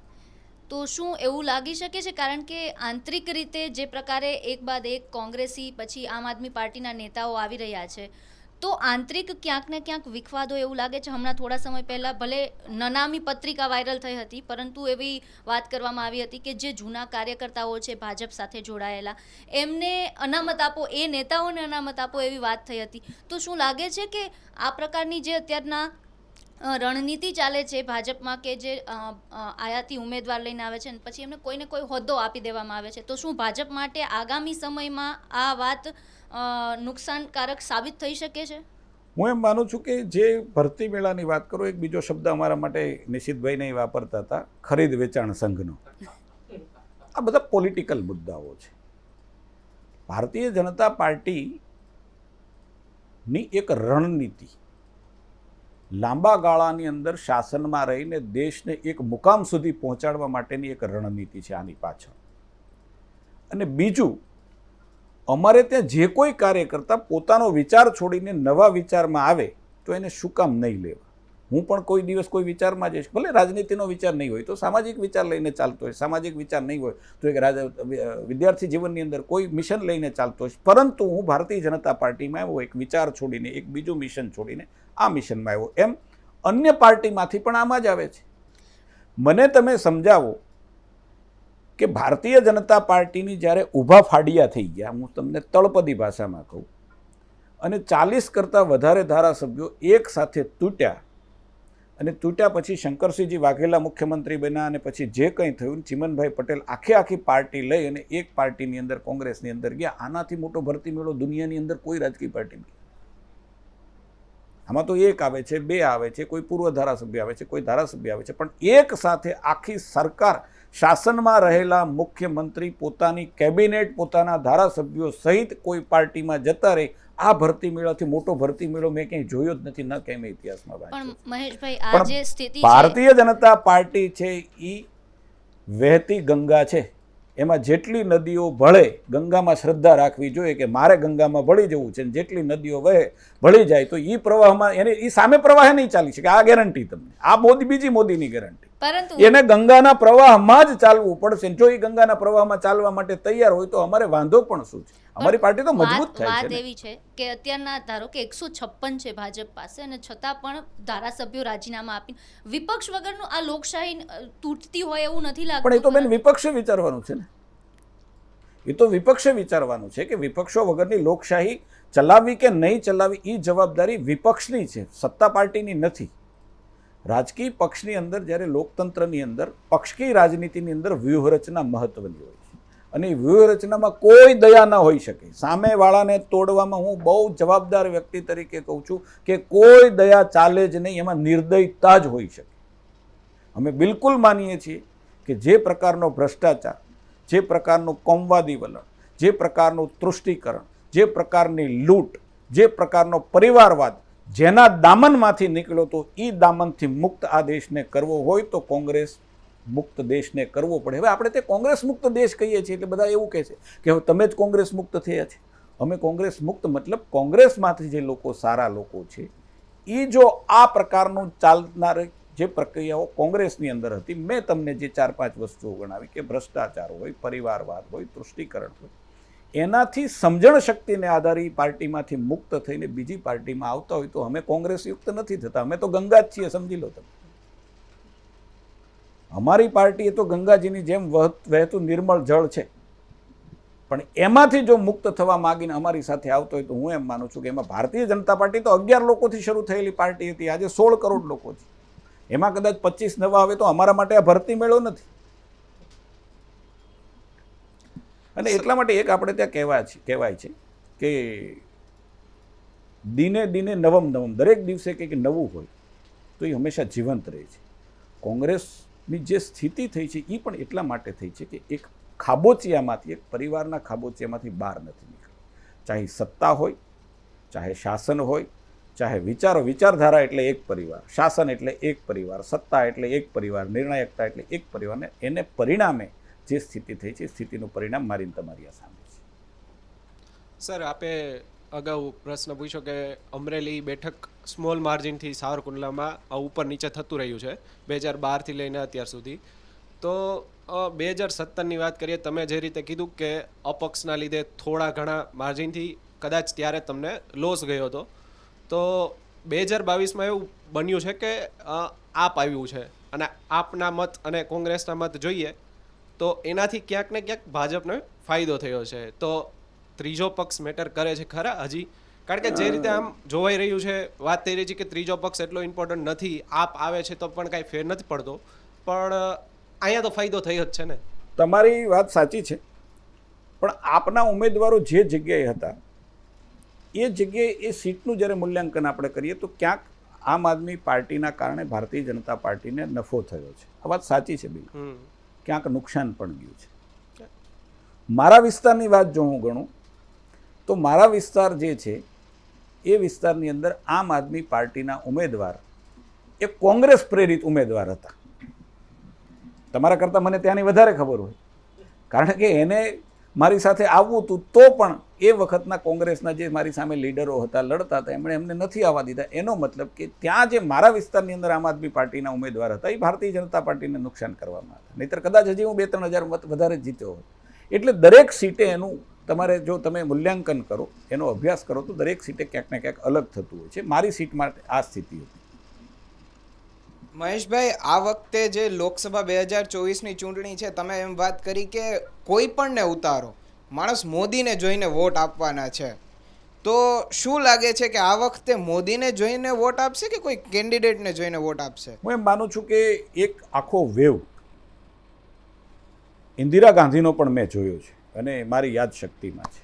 તો શું એવું લાગી શકે છે કારણ કે આંતરિક રીતે જે પ્રકારે એક બાદ એક કોંગ્રેસી પછી આમ આદમી પાર્ટીના નેતાઓ આવી રહ્યા છે, તો આંતરિક ક્યાંક ને ક્યાંક વિખવાદો એવું લાગે છે? હમણાં થોડા સમય પહેલાં ભલે નનામી પત્રિકા વાયરલ થઈ હતી, પરંતુ એવી વાત કરવામાં આવી હતી કે જે જૂના કાર્યકર્તાઓ છે ભાજપ સાથે જોડાયેલા, એમને અનામત આપો, એ નેતાઓને અનામત આપો, એવી વાત થઈ હતી. તો શું લાગે છે કે આ પ્રકારની જે અત્યારના રણનીતિ ચાલે છે ભાજપમાં કે જે આયાતી ઉમેદવાર લઈને આવે છે અને પછી એમને કોઈને કોઈ હોદ્દો આપી દેવામાં આવે છે, તો શું ભાજપ માટે આગામી સમયમાં આ વાત નુકસાનકારક સાબિત થઈ શકે છે? હું એમ માનું છું કે જે ભરતી મેળાની વાત કરો, એક બીજો શબ્દ અમારા માટે નિશિતભાઈને વાપરતા હતા, ખરીદ વેચાણ સંઘનો. આ બધા પોલિટિકલ મુદ્દાઓ છે. ભારતીય જનતા પાર્ટીની એક રણનીતિ, લાંબા ગાળાની અંદર શાસનમાં રહીને દેશને એક મુકામ સુધી પહોંચાડવા માટેની એક રણનીતિ છે આની પાછળ. અને બીજું, અમારે ત્યાં જે કોઈ કાર્યકર્તા પોતાનો વિચાર છોડીને નવા વિચારમાં આવે તો એને શું કામ નહીં લેવા? હું પણ કોઈ દિવસ કોઈ વિચારમાં જઈશ, ભલે રાજનીતિનો વિચાર નહીં હોય તો સામાજિક વિચાર લઈને ચાલતો હોય, સામાજિક વિચાર નહીં હોય તો એક વિદ્યાર્થી જીવનની અંદર કોઈ મિશન લઈને ચાલતો હોય, પરંતુ હું ભારતીય જનતા પાર્ટીમાં આવ્યો એક વિચાર છોડીને, એક બીજું મિશન છોડીને આ મિશનમાં આવ્યો. એમ અન્ય પાર્ટીમાંથી પણ આમાં જ આવે છે. મને તમે સમજાવો કે ભારતીય જનતા પાર્ટીની જ્યારે ઊભા ફાડિયા થઈ ગયા, હું તમને તળપદી ભાષામાં કહું, અને 40 કરતાં વધારે ધારાસભ્યો એક સાથે તૂટ્યા, અને તૂટ્યા પછી શંકરસિંહજી વાઘેલા મુખ્યમંત્રી બન્યા, અને પછી જે કંઈ થયું, ચિમનભાઈ પટેલ આખી પાર્ટી લઈ અને એક પાર્ટીની અંદર, કોંગ્રેસની અંદર ગયા. આનાથી મોટો ભરતી મેળો દુનિયાની અંદર કોઈ રાજકીય પાર્ટીમાં. આમાં તો એક આવે છે, બે આવે છે, કોઈ પૂર્વ ધારાસભ્ય આવે છે, કોઈ ધારાસભ્ય આવે છે, પણ એક સાથે આખી સરકાર, શાસનમાં રહેલા મુખ્યમંત્રી, પોતાની કેબિનેટ, પોતાના ધારાસભ્યો સહિત કોઈ પાર્ટીમાં જતા રહે. આ ભરતી મેળાથી મોટો ભરતી મેળો મેં ક્યાંય જોયો જ નથી, ન ક્યાંય ઇતિહાસમાં વાંચ્યો. પણ મહેશભાઈ, આ જે સ્થિતિ છે, ભારતીય જનતા પાર્ટી છે એ વહેતી ગંગા છે. એમાં જેટલી નદીઓ ભળે, ગંગામાં શ્રદ્ધા રાખવી જોઈએ કે મારે ગંગામાં ભળી જવું છે. જેટલી નદીઓ ભળી જાય તો એ પ્રવાહમાં એ સામે પ્રવાહે નહીં ચાલી શકે. આ ગેરંટી તમને, આ બીજી મોદીની ગેરંટી. પરંતુ એને ગંગાના પ્રવાહમાં જ ચાલવું પડશે. જો એ ગંગાના પ્રવાહમાં ચાલવા માટે તૈયાર હોય તો અમારે વાંધો પણ શું છે? અમારી પાર્ટી તો મજબૂત થાય વાત છે. એવી છે કે અત્યારના ધારો કે 156 છે ભાજપ પાસે, અને છતાં પણ ધારાસભ્યો રાજીનામા આપીને વિપક્ષ વગરનું આ લોકશાહી તૂટતી હોય એવું નથી લાગતું? પણ એ તો બેન વિપક્ષે વિચારવાનું છે ને. એ તો વિપક્ષે વિચારવાનું છે કે વિપક્ષો વગરની લોકશાહી ચલાવવી કે નહીં ચલાવવી, એ જવાબદારી વિપક્ષની છે, સત્તા પાર્ટીની નથી. રાજકીય પક્ષની અંદર, જ્યારે લોકતંત્રની અંદર, પક્ષકીય રાજનીતિની અંદર વ્યૂહરચના મહત્વની હોય છે, અને એ વ્યૂહરચનામાં કોઈ દયા ન હોઈ શકે. સામેવાળાને તોડવામાં હું બહુ જવાબદાર વ્યક્તિ તરીકે કહું છું કે કોઈ દયા ચાલે જ નહીં, એમાં નિર્દયતા જ હોઈ શકે. અમે બિલકુલ માનીએ છીએ કે જે પ્રકારનો ભ્રષ્ટાચાર, જે પ્રકારનું કોમવાદી વલણ, જે પ્રકારનું તૃષ્ટિકરણ, જે પ્રકારની લૂંટ, જે પ્રકારનો પરિવારવાદ જેના દામનમાંથી નીકળ્યો તો એ દામનથી મુક્ત આ દેશને કરવો હોય તો કોંગ્રેસ મુક્ત દેશને કરવો પડે. હવે આપણે તે કોંગ્રેસ મુક્ત દેશ કહીએ છીએ એટલે બધા એવું કહે છે કે હવે તમે જ કોંગ્રેસ મુક્ત થયા છે. અમે કોંગ્રેસ મુક્ત મતલબ કોંગ્રેસમાંથી જે લોકો સારા લોકો છે એ જો આ પ્રકારનું ચાલનાર જે પ્રક્રિયાઓ કોંગ્રેસની અંદર હતી, મેં તમને જે 4-5 વસ્તુઓ ગણાવી કે ભ્રષ્ટાચાર હોય, પરિવારવાદ હોય, તૃષ્ટિકરણ હોય, એનાથી સમજણ શક્તિને આધારે પાર્ટીમાંથી મુક્ત થઈને બીજી પાર્ટીમાં આવતા હોય તો અમે કોંગ્રેસ યુક્ત નથી થતા. અમે તો ગંગા જ છીએ, સમજી લો તમે. અમારી પાર્ટી એ તો ગંગાજીની જેમ વહેતું નિર્મળ જળ છે, પણ એમાંથી જો મુક્ત થવા માંગીને અમારી સાથે આવતો હોય તો હું એમ માનું છું કે એમાં ભારતીય જનતા પાર્ટી તો 11 લોકોથી શરૂ થયેલી પાર્ટી હતી, આજે 16 કરોડ લોકો છે. એમાં કદાચ 25 નવા આવે તો અમારા માટે આ ભરતી મેળો નથી. અને એટલા માટે એક આપણે ત્યાં કહેવાય છે કે દિને દિને નવમ નવમ, દરેક દિવસે કંઈક નવું હોય તો એ હંમેશા જીવંત રહે છે. કોંગ્રેસની જે સ્થિતિ થઈ છે એ પણ એટલા માટે થઈ છે કે એક ખાબોચિયામાંથી, એક પરિવારના ખાબોચિયામાંથી બહાર નથી નીકળી. ચાહે સત્તા હોય, ચાહે શાસન હોય, ચાહે વિચારધારા એટલે એક પરિવાર, શાસન એટલે એક પરિવાર, સત્તા એટલે એક પરિવાર, નિર્ણાયકતા એટલે એક પરિવારને એને પરિણામે જે સ્થિતિ થઈ છે, સ્થિતિનું પરિણામ મારી તમારી આ સામે છે. સર, આપે અગાઉ પ્રશ્ન પૂછ્યો કે અમરેલી બેઠક સ્મોલ માર્જિનથી સાવરકુંડલામાં ઉપર નીચે થતું રહ્યું છે 2012થી લઈને અત્યાર સુધી. તો 2017ની વાત કરીએ, તમે જે રીતે કીધું કે અપક્ષના લીધે થોડા ઘણા માર્જિનથી કદાચ ત્યારે તમને લોસ ગયો હતો, તો 2022માં એવું બન્યું છે કે આપ આવ્યું છે અને આપના મત અને કોંગ્રેસના મત જોઈએ તો એનાથી ક્યાંક ને ક્યાંક ભાજપને ફાયદો થયો છે. તો ત્રીજો પક્ષ મેટર કરે છે ખરા હજી? કારણ કે જે રીતે આમ જોવાઈ રહ્યું છે, વાત થઈ રહી છે કે ત્રીજો પક્ષ એટલો ઇમ્પોર્ટન્ટ નથી, આપ આવે છે તો પણ કાંઈ ફેર નથી પડતો, પણ અહીંયા તો ફાયદો થયો જ છે ને. તમારી વાત સાચી છે, પણ આપના ઉમેદવારો જે જગ્યાએ હતા એ જગ્યાએ એ સીટનું જ્યારે મૂલ્યાંકન આપણે કરીએ તો ક્યાંક આમ આદમી પાર્ટીના કારણે ભારતીય જનતા પાર્ટીને નફો થયો છે. આ વાત સાચી છે બિલકુલ. ક્યાંક નુકસાન પણ ગયું છે. મારા વિસ્તારની વાત જો હું ગણું તો મારા વિસ્તાર જે છે એ વિસ્તારની અંદર આમ આદમી પાર્ટીના ઉમેદવાર એ કોંગ્રેસ પ્રેરિત ઉમેદવાર હતા. તમારા કરતાં મને ત્યાંની વધારે ખબર હોય, કારણ કે એને મારી સાથે આવવું હતું તો પણ એ વખતના કોંગ્રેસના જે મારી સામે લીડરો હતા, લડતા હતા, એમણે એમને નથી આવવા દીધા. એનો મતલબ કે ત્યાં જે મારા વિસ્તારની અંદર આમ આદમી પાર્ટીના ઉમેદવાર હતા એ ભારતીય જનતા પાર્ટીને નુકસાન કરવામાં હતા. નહીંતર કદાચ હજી હું 2-3 હજાર મત વધારે જીત્યો હોત. એટલે દરેક સીટે એનું તમારે જો તમે મૂલ્યાંકન કરો, એનો અભ્યાસ કરો તો દરેક સીટે ક્યાંક ને ક્યાંક અલગ થતું હોય છે. મારી સીટ માટે આ સ્થિતિ હતી. મહેશભાઈ, આ વખતે જે લોકસભા 2024ની ચૂંટણી છે, તમે એમ વાત કરી કે કોઈ પણને ઉતારો, માણસ મોદીને જોઈને વોટ આપવાના છે, તો શું લાગે છે કે આ વખતે મોદીને જોઈને વોટ આપશે કે કોઈ કેન્ડિડેટને જોઈને વોટ આપશે? હું એમ માનું છું કે એક આખો વેવ ઇન્દિરા ગાંધીનો પણ મેં જોયો છે અને મારી યાદશક્તિમાં છે.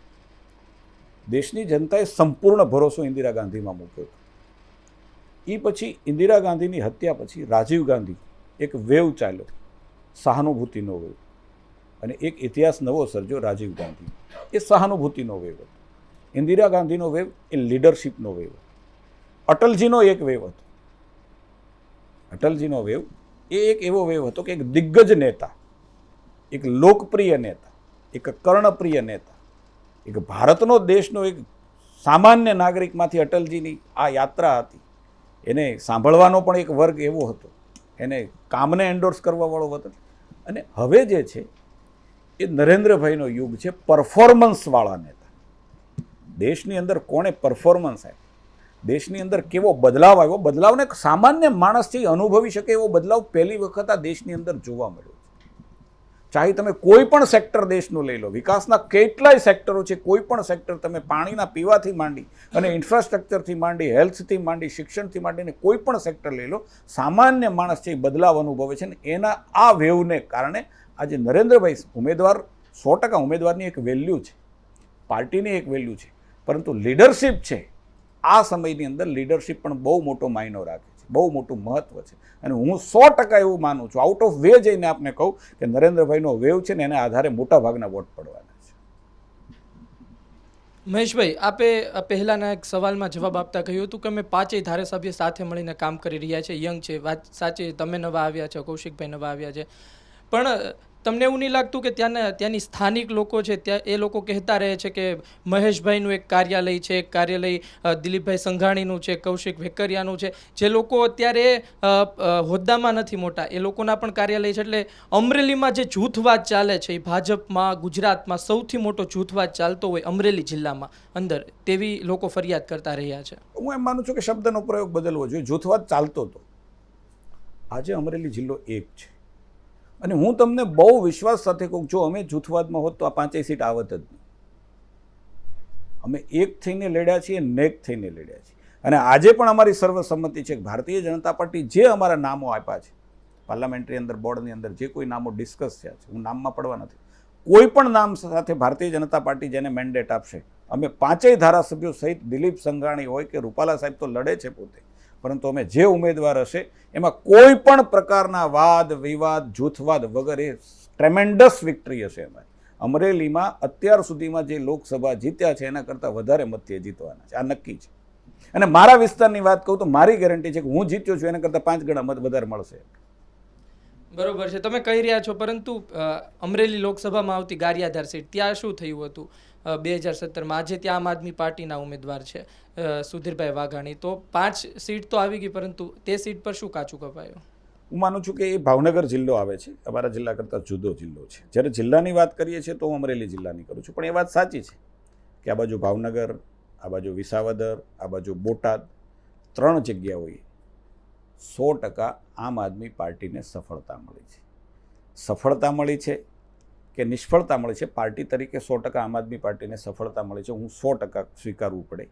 દેશની જનતાએ સંપૂર્ણ ભરોસો ઇન્દિરા ગાંધીમાં મૂક્યો હતો. એ પછી ઇન્દિરા ગાંધીની હત્યા પછી રાજીવ ગાંધી એક વેવ ચાલ્યો, સહાનુભૂતિનો વેવ, અને એક ઇતિહાસ નવો સર્જો રાજીવ ગાંધી. એ સહાનુભૂતિનો વેવ હતો. ઇન્દિરા ગાંધીનો વેવ એ લીડરશિપનો વેવ હતો. અટલજીનો એક વેવ હતો. અટલજીનો વેવ એ એક એવો વેવ હતો કે એક દિગ્ગજ નેતા, એક લોકપ્રિય નેતા, એક કર્ણપ્રિય નેતા, એક ભારતનો દેશનો એક સામાન્ય નાગરિકમાંથી અટલજીની આ યાત્રા હતી. એને સાંભળવાનો પણ એક વર્ગ એવો હતો, એને કામને એન્ડોર્સ કરવાવાળો હતો. અને હવે જે છે એ નરેન્દ્રભાઈનો યુગ છે પરફોર્મન્સવાળા નેતા. દેશની અંદર કોણે પરફોર્મન્સ આપ્યો, દેશની અંદર કેવો બદલાવ આવ્યો, બદલાવને સામાન્ય માણસથી અનુભવી શકે એવો બદલાવ પહેલી વખત આ દેશની અંદર જોવા મળ્યો છે. ચાહે તમે કોઈ પણ સેક્ટર દેશનું લઈ લો, વિકાસના કેટલાય સેક્ટરો છે, કોઈ પણ સેક્ટર તમે પાણીના પીવાથી માંડી અને ઇન્ફ્રાસ્ટ્રક્ચરથી માંડી, હેલ્થથી માંડી, શિક્ષણથી માંડીને કોઈ પણ સેક્ટર લઈ લો, સામાન્ય માણસ છે એ બદલાવ અનુભવે છે. ને એના આ વેવને કારણે આજે નરેન્દ્રભાઈ ઉમેદવાર 100% ઉમેદવારની એક વેલ્યુ છે, પાર્ટીની એક વેલ્યુ છે, પરંતુ લીડરશિપ છે, આ સમયની અંદર લીડરશિપ પણ બહુ મોટો માયનો રાખે છે, બહુ મોટું મહત્ત્વ છે. અને હું 100% એવું માનું છું, આઉટ ઓફ વે જઈને આપને કહું કે નરેન્દ્રભાઈનો વેવ છે ને એના આધારે મોટા ભાગના વોટ પડવાના છે. મહેશભાઈ, આપે પહેલાના એક સવાલમાં જવાબ આપતા કહ્યું હતું કે અમે પાંચેય ધારાસભ્ય સાથે મળીને કામ કરી રહ્યા છે, યંગ છે, વાત સાચી, તમે નવા આવ્યા છો, કૌશિકભાઈ નવા આવ્યા છે, પણ તમને એવું નહીં લાગતું કે ત્યાંની સ્થાનિક લોકો છે ત્યાં એ લોકો કહેતા રહે છે કે મહેશભાઈનું એક કાર્યાલય છે, એક કાર્યાલય દિલીપભાઈ સંઘાણીનું છે, કૌશિક વેકરિયાનું છે, જે લોકો અત્યારે હોદ્દામાં નથી મોટા, એ લોકોના પણ કાર્યાલય છે. એટલે અમરેલીમાં જે જૂથવાદ ચાલે છે એ ભાજપમાં ગુજરાતમાં સૌથી મોટો જૂથવાદ ચાલતો હોય અમરેલી જિલ્લામાં અંદર, તેવી લોકો ફરિયાદ કરતા રહ્યા છે. હું એમ માનું છું કે શબ્દનો પ્રયોગ બદલવો જોઈએ. જૂથવાદ ચાલતો હતો, આજે અમરેલી જિલ્લો એક છે. અને હું તમને બહુ વિશ્વાસ સાથે કહું, જો અમે જૂથવાદમાં હોત તો આ 5 સીટ આવત જ નહીં. અમે એક થઈને લડ્યા છીએ, નેક થઈને લડ્યા છીએ. અને આજે પણ અમારી સર્વસંમતિ છે કે ભારતીય જનતા પાર્ટી જે અમારા નામો આપ્યા છે પાર્લામેન્ટરી અંદર, બોર્ડની અંદર જે કોઈ નામો ડિસ્કસ થયા છે, હું નામમાં પડવા નથી, કોઈ પણ નામ સાથે ભારતીય જનતા પાર્ટી જેને મેન્ડેટ આપશે, અમે 5 ધારાસભ્યો સહિત દિલીપ સંઘાણી હોય કે રૂપાલા સાહેબ તો લડે છે પોતે, પરંતુ અમે જે ઉમેદવાર હશે એમાં કોઈ પણ પ્રકારના વાદ વિવાદ જૂથવાદ વગર એ ટ્રેમેન્ડસ વિક્ટરી હશે અમારી. અમરેલીમાં અત્યાર સુધીમાં જે લોકસભા જીત્યા છે એના કરતાં વધારે મતથી જીતવાના છે, આ નક્કી છે. અને મારા વિસ્તારની વાત કહું તો મારી ગેરંટી છે કે હું જીત્યો છું એના કરતાં 5 ગણા મત વધારે મળશે. બરોબર છે, તમે કહી રહ્યા છો, પરંતુ અમરેલી લોકસભામાં આવતી ગારિયાધાર સીટ, ત્યાં શું થયું હતું 2017માં? આજે ત્યાં આમ આદમી પાર્ટીના ઉમેદવાર છે સુધીરભાઈ વાઘાણી, તો 5 સીટ તો આવી ગઈ, પરંતુ તે સીટ પર શું કાચું કપાયું? હું માનું છું કે એ ભાવનગર જિલ્લો આવે છે, અમારા જિલ્લા કરતાં જુદો જિલ્લો છે. જ્યારે જિલ્લાની વાત કરીએ છીએ તો હું અમરેલી જિલ્લાની કરું છું, પણ એ વાત સાચી છે કે આ બાજુ ભાવનગર, આ બાજુ વિસાવદર, આ બાજુ બોટાદ, 3 જગ્યાઓએ 100% આમ આદમી પાર્ટીને સફળતા મળી છે. સફળતા મળી છે કે નિષ્ફળતા મળી છે, પાર્ટી તરીકે 100% આમ આદમી પાર્ટીને સફળતા મળી છે, હું 100% સ્વીકારવું પડે.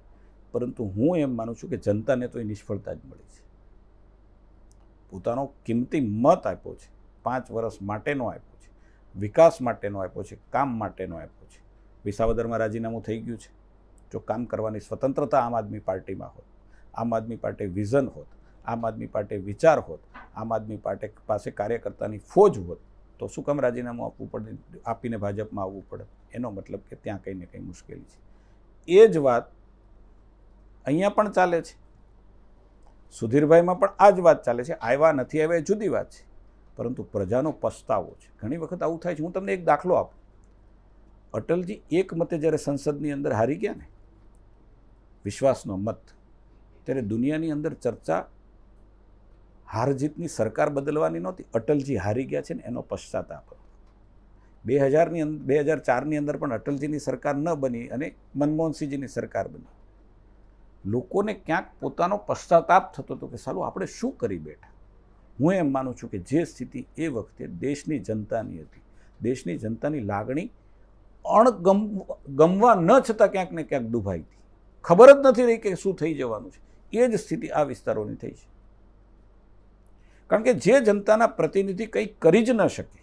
પરંતુ હું એમ માનું છું કે જનતાને તો એ નિષ્ફળતા જ મળી છે. પોતાનો કિંમતી મત આપ્યો છે, 5 વર્ષ માટેનો આપ્યો છે, વિકાસ માટેનો આપ્યો છે, કામ માટેનો આપ્યો છે. વિસાવદરમાં રાજીનામું થઈ ગયું છે. જો કામ કરવાની સ્વતંત્રતા આમ આદમી પાર્ટીમાં હોત, આમ આદમી પાર્ટી વિઝન હોત, આમ આદમી પાર્ટી વિચાર હોત, આમ આદમી પાર્ટી પાસે કાર્યકર્તાની ફોજ હોત, તો શું કામ રાજીનામું આપવું પડે, આપીને ભાજપમાં આવવું પડે? એનો મતલબ કે ત્યાં કંઈ ને કંઈ મુશ્કેલી છે. એ જ વાત અહીંયા પણ ચાલે છે. સુધીરભાઈમાં પણ આ જ વાત ચાલે છે. આવ્યા નથી આવ્યા એ જુદી વાત છે, પરંતુ પ્રજાનો પસ્તાવો છે. ઘણી વખત આવું થાય છે. હું તમને એક દાખલો આપું. અટલજી એક મતે જ્યારે સંસદની અંદર હારી ગયા ને, વિશ્વાસનો મત, ત્યારે દુનિયાની અંદર ચર્ચા હાર જીતની સરકાર બદલવાની નહોતી, અટલજી હારી ગયા છે ને એનો પશ્ચાતાપ હતો. 2004ની અંદર પણ અટલજીની સરકાર ન બની અને મનમોહનસિંહજીની સરકાર બની. લોકોને ક્યાંક પોતાનો પશ્ચાતાપ થતો હતો કે સાલું આપણે શું કરી બેઠા. હું એમ માનું છું કે જે સ્થિતિ એ વખતે દેશની જનતાની હતી, દેશની જનતાની લાગણી ગમવા ન છતાં ક્યાંક ને ક્યાંક દુભાઈ હતી. ખબર જ નથી રહી કે શું થઈ જવાનું છે. એ જ સ્થિતિ આ વિસ્તારોની થઈ છે. કારણ કે જે જનતાના પ્રતિનિધિ કંઈક કરી જ ન શકે,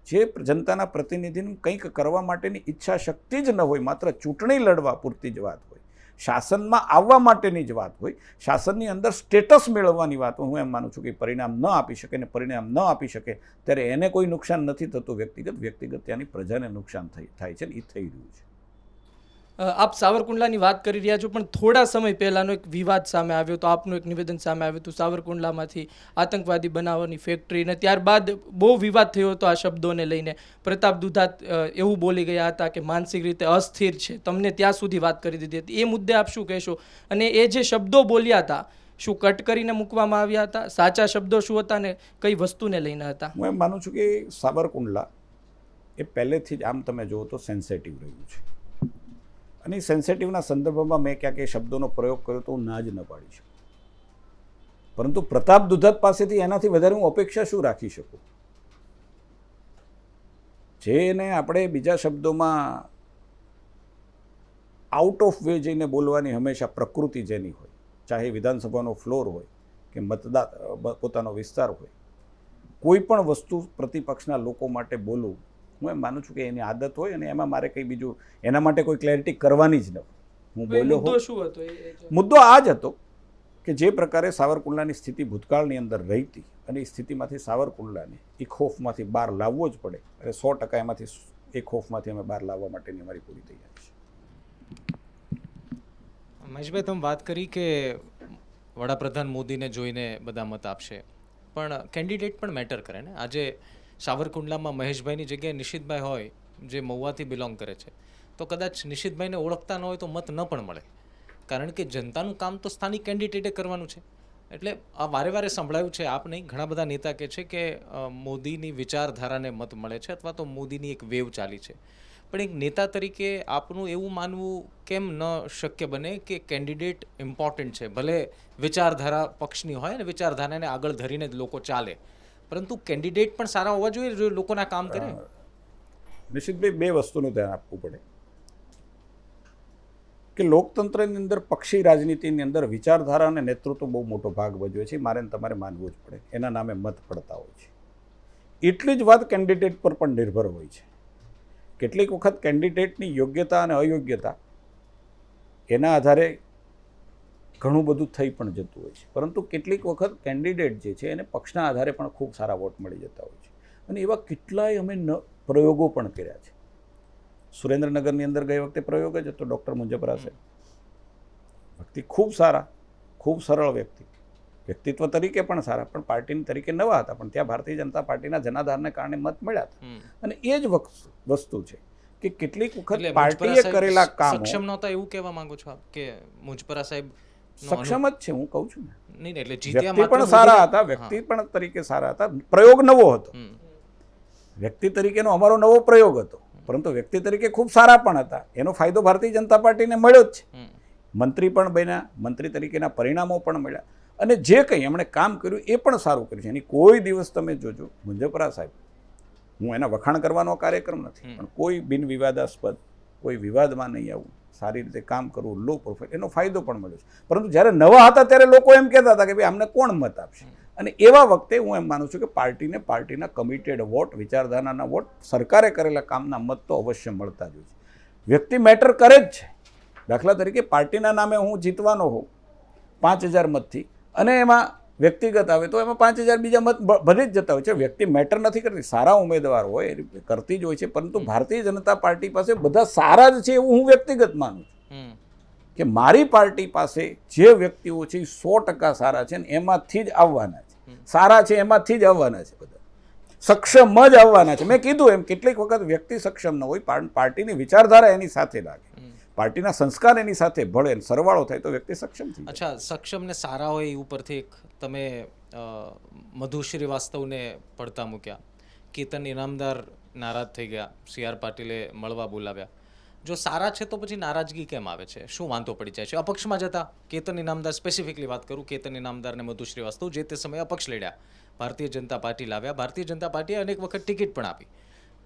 જે જનતાના પ્રતિનિધિને કંઈક કરવા માટેની ઈચ્છા શક્તિ જ ન હોય, માત્ર ચૂંટણી લડવા પૂરતી જ વાત હોય, શાસનમાં આવવા માટેની જ વાત હોય, શાસનની અંદર સ્ટેટસ મેળવવાની વાત હોય, હું એમ માનું છું કે પરિણામ ન આપી શકે ને પરિણામ ન આપી શકે ત્યારે એને કોઈ નુકસાન નથી થતું વ્યક્તિગત ત્યાંની પ્રજાને નુકસાન થાય છે ને એ થઈ રહ્યું છે. આપ સાવરકુંડલાની વાત કરી રહ્યા છો, પણ થોડા સમય પહેલાંનો એક વિવાદ સામે આવ્યો હતો, આપનું એક નિવેદન સામે આવ્યું હતું સાવરકુંડલામાંથી આતંકવાદી બનાવવાની ફેક્ટરી, અને ત્યારબાદ બહુ વિવાદ થયો હતો આ શબ્દોને લઈને. પ્રતાપ દુધાત એવું બોલી ગયા હતા કે માનસિક રીતે અસ્થિર છે, તમને ત્યાં સુધી વાત કરી દીધી હતી. એ મુદ્દે આપ શું કહેશો? અને એ જે શબ્દો બોલ્યા હતા, શું કટ કરીને મૂકવામાં આવ્યા હતા? સાચા શબ્દો શું હતા ને કઈ વસ્તુને લઈને હતા? હું એમ માનું છું કે સાવરકુંડલા એ પહેલેથી જ આમ તમે જુઓ તો સેન્સિટિવ રહ્યું છે. અને સેન્સિટિવના સંદર્ભમાં મેં ક્યાંક એ શબ્દોનો પ્રયોગ કર્યો તો હું ના જ ન પાડી શકું. પરંતુ પ્રતાપ દુધાત પાસેથી એનાથી વધારે હું અપેક્ષા શું રાખી શકું? જેને આપણે બીજા શબ્દોમાં આઉટ ઓફ વે જઈને બોલવાની હંમેશા પ્રકૃતિ જેની હોય, ચાહે વિધાનસભાનો ફ્લોર હોય કે પોતાનો વિસ્તાર હોય, કોઈ પણ વસ્તુ પ્રતિપક્ષના લોકો માટે બોલવું, હું એમ માનું છું કે એની આદત હોય અને એમાં મારે કંઈ બીજું એના માટે કોઈ ક્લેરિટી કરવાની જ ન હોય. હું બોલ્યો મુદ્દો શું હતો? મુદ્દો આ જ હતો કે જે પ્રકારે સાવરકુંડલાની સ્થિતિ ભૂતકાળની અંદર રહી હતી અને એ સ્થિતિમાંથી સાવરકુંડલાને એ ખોફમાંથી બહાર લાવવો જ પડે, અને 100% એમાંથી એ ખોફમાંથી અમે બહાર લાવવા માટેની અમારી પૂરી તૈયારી છે. મહેશભાઈ, તમે વાત કરી કે વડાપ્રધાન મોદીને જોઈને બધા મત આપશે, પણ કેન્ડિડેટ પણ મેટર કરે ને. આજે સાવરકુંડલામાં મહેશભાઈની જગ્યાએ નિશિતભાઈ હોય જે મહુવાથી બિલોંગ કરે છે, તો કદાચ નિશિતભાઈને ઓળખતા ન હોય તો મત ન પણ મળે, કારણ કે જનતાનું કામ તો સ્થાનિક કેન્ડિડેટે કરવાનું છે. એટલે આ વારે વારે સંભળાયું છે, આપ નહીં, ઘણા બધા નેતા કહે છે કે મોદીની વિચારધારાને મત મળે છે અથવા તો મોદીની એક વેવ ચાલી છે. પણ એક નેતા તરીકે આપનું એવું માનવું કેમ ન શક્ય બને કે કેન્ડિડેટ ઇમ્પોર્ટન્ટ છે? ભલે વિચારધારા પક્ષની હોય ને વિચારધારાને આગળ ધરીને જ લોકો ચાલે, પરંતુ કેન્ડિડેટ પણ સારા હોવા જોઈએ જો લોકોના કામ કરે. નિશિતભાઈ, બે વસ્તુનું ધ્યાન આપવું પડે કે લોકતંત્રની અંદર પક્ષી રાજનીતિની અંદર વિચારધારા અને નેતૃત્વ બહુ મોટો ભાગ ભજવે છે. મારે ને તમારે માનવું જ પડે. એના નામે મત પડતા હોય છે. એટલી જ વાત કેન્ડિડેટ પર પણ નિર્ભર હોય છે. કેટલીક વખત કેન્ડિડેટની યોગ્યતા અને અયોગ્યતા એના આધારે ઘણું બધું થઈ પણ જતું હોય છે, પરંતુ કેટલીક વખત કેન્ડિડેટ જે છે એને પક્ષના આધારે પણ ખૂબ સારા વોટ મળી જતા હોય છે. અને એવા કેટલાય અમે પ્રયોગો પણ કર્યા છે. સુરેન્દ્રનગરની અંદર ગઈ વખતે પ્રયોગ જ હતો ડૉક્ટર મુંજપરા સાહેબ. વ્યક્તિ ખૂબ સારા, ખૂબ સરળ વ્યક્તિ, વ્યક્તિત્વ તરીકે પણ સારા, પણ પાર્ટીની તરીકે નવા હતા, પણ ત્યાં ભારતીય જનતા પાર્ટીના જનાધારને કારણે મત મળ્યા હતા. અને એ જ વસ્તુ છે કે કેટલીક વખત પાર્ટીએ કરેલા કામ સક્ષમ નહોતા એવું કહેવા માંગો છો આપ કે મુંજપરા સાહેબ સક્ષમ જ છે, હું કહું છું ને. નહીં, એટલે જીત્યા વ્યક્તિ પણ સારા હતા, વ્યક્તિ પણ તરીકે સારા હતા. પ્રયોગ નવો હતો, વ્યક્તિ તરીકેનો અમારો નવો પ્રયોગ હતો, પરંતુ વ્યક્તિ તરીકે ખૂબ સારા પણ હતા. એનો ફાયદો ભારતીય જનતા પાર્ટીને મળ્યો જ છે. મંત્રી પણ બન્યા, મંત્રી તરીકેના પરિણામો પણ મળ્યા, અને જે કંઈ એમણે કામ કર્યું એ પણ સારું કર્યું છે. એની કોઈ દિવસ તમે જોજો મુંજપરા સાહેબ, હું એના વખાણ કરવાનો કાર્યક્રમ નથી, પણ કોઈ બિન વિવાદાસ્પદ, કોઈ વિવાદમાં નહીં આવવું, સારી રીતે કામ કરવું, લો પ્રોફાઇલ, એનો ફાયદો પણ મળ્યો છે. પરંતુ જ્યારે નવા હતા ત્યારે લોકો એમ કહેતા હતા કે ભાઈ આમને કોણ મત આપશે, અને એવા વખતે હું એમ માનું છું કે પાર્ટીને પાર્ટીના કમિટેડ વોટ, વિચારધારાના વોટ, સરકારે કરેલા કામના મત તો અવશ્ય મળતા જ હોય છે. વ્યક્તિ મેટર કરે જ છે. દાખલા તરીકે પાર્ટીના નામે હું જીતવાનો હોઉં 5000 મતથી, અને એમાં વ્યક્તિગત આવે તો એમાં 5000 બીજા મત ભરી જ જતા હોય છે. વ્યક્તિ મેટર નથી કરતી. સારા ઉમેદવાર હોય એ કરતી જ હોય છે, પરંતુ ભારતીય જનતા પાર્ટી પાસે બધા સારા જ છે એવું હું વ્યક્તિગત માનું છું. કે મારી પાર્ટી પાસે જે વ્યક્તિઓ છે એ 100% સારા છે, ને એમાંથી જ આવવાના છે. સારા છે એમાંથી જ આવવાના છે, બધા સક્ષમ જ આવવાના છે. મેં કીધું એમ, કેટલીક વખત વ્યક્તિ સક્ષમ ન હોય, પાર્ટીની વિચારધારા એની સાથે લાગે, પાર્ટીના સંસ્કાર એની સાથે ભળે, સરવાળો થાય તો વ્યક્તિ સક્ષમ થઈ જાય. અચ્છા, સક્ષમ ને સારા હોય એ ઉપરથી એક તમે મધુ શ્રીવાસ્તવને પડતા મૂક્યા. કેતન ઇનામદાર નારાજ થઈ ગયા, CR પાટીલે મળવા બોલાવ્યા. જો સારા છે તો પછી નારાજગી કેમ આવે છે? શું વાંધો પડી જાય છે? અપક્ષમાં જતા કેતન ઇનામદાર, સ્પેસિફિકલી વાત કરું, કેતન ઇનામદાર ને મધુ શ્રીવાસ્તવ જે તે સમયે અપક્ષ લડ્યા, ભારતીય જનતા પાર્ટી લાવ્યા, ભારતીય જનતા પાર્ટીએ અનેક વખત ટિકિટ પણ આપી,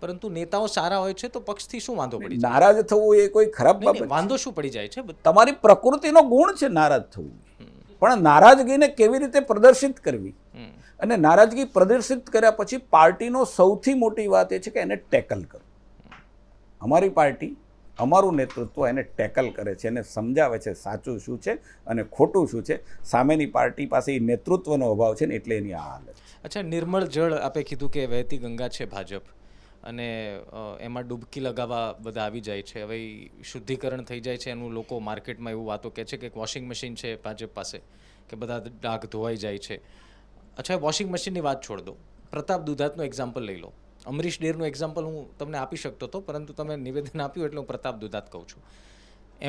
પરંતુ નેતાઓ સારા હોય છે તો પક્ષથી શું વાંધો પડી જાય? નારાજ થવું એ કોઈ ખરાબ બાબત નથી. વાંધો શું પડી જાય છે? તમારી પ્રકૃતિનો ગુણ છે નારાજ થવું, પણ નારાજગીને કેવી રીતે પ્રદર્શિત કરવી, અને નારાજગી પ્રદર્શિત કર્યા પછી પાર્ટીનો સૌથી મોટી વાત એ છે કે એને ટેકલ કરવું. અમારી પાર્ટી, અમારું નેતૃત્વ એને ટેકલ કરે છે, એને સમજાવે છે સાચું શું છે અને ખોટું શું છે. સામેની પાર્ટી પાસે એ નેતૃત્વનો અભાવ છે ને એટલે એની આ હાલત. અચ્છા, નિર્મળ જળ આપે કીધું કે વહેતી ગંગા છે ભાજપ, અને એમાં ડૂબકી લગાવવા બધા આવી જાય છે. હવે શુદ્ધિકરણ થઈ જાય છે એનું લોકો માર્કેટમાં એવું વાતો કહે છે કે વોશિંગ મશીન છે ભાજપ પાસે, કે બધા ડાઘ ધોવાઈ જાય છે. અચ્છા, વોશિંગ મશીનની વાત છોડ દો, પ્રતાપ દુધાતનું એક્ઝામ્પલ લઈ લો. અમરીશ ડેરનું એક્ઝામ્પલ હું તમને આપી શકતો હતો, પરંતુ તમે નિવેદન આપ્યું એટલે હું પ્રતાપ દુધાત કહું છું.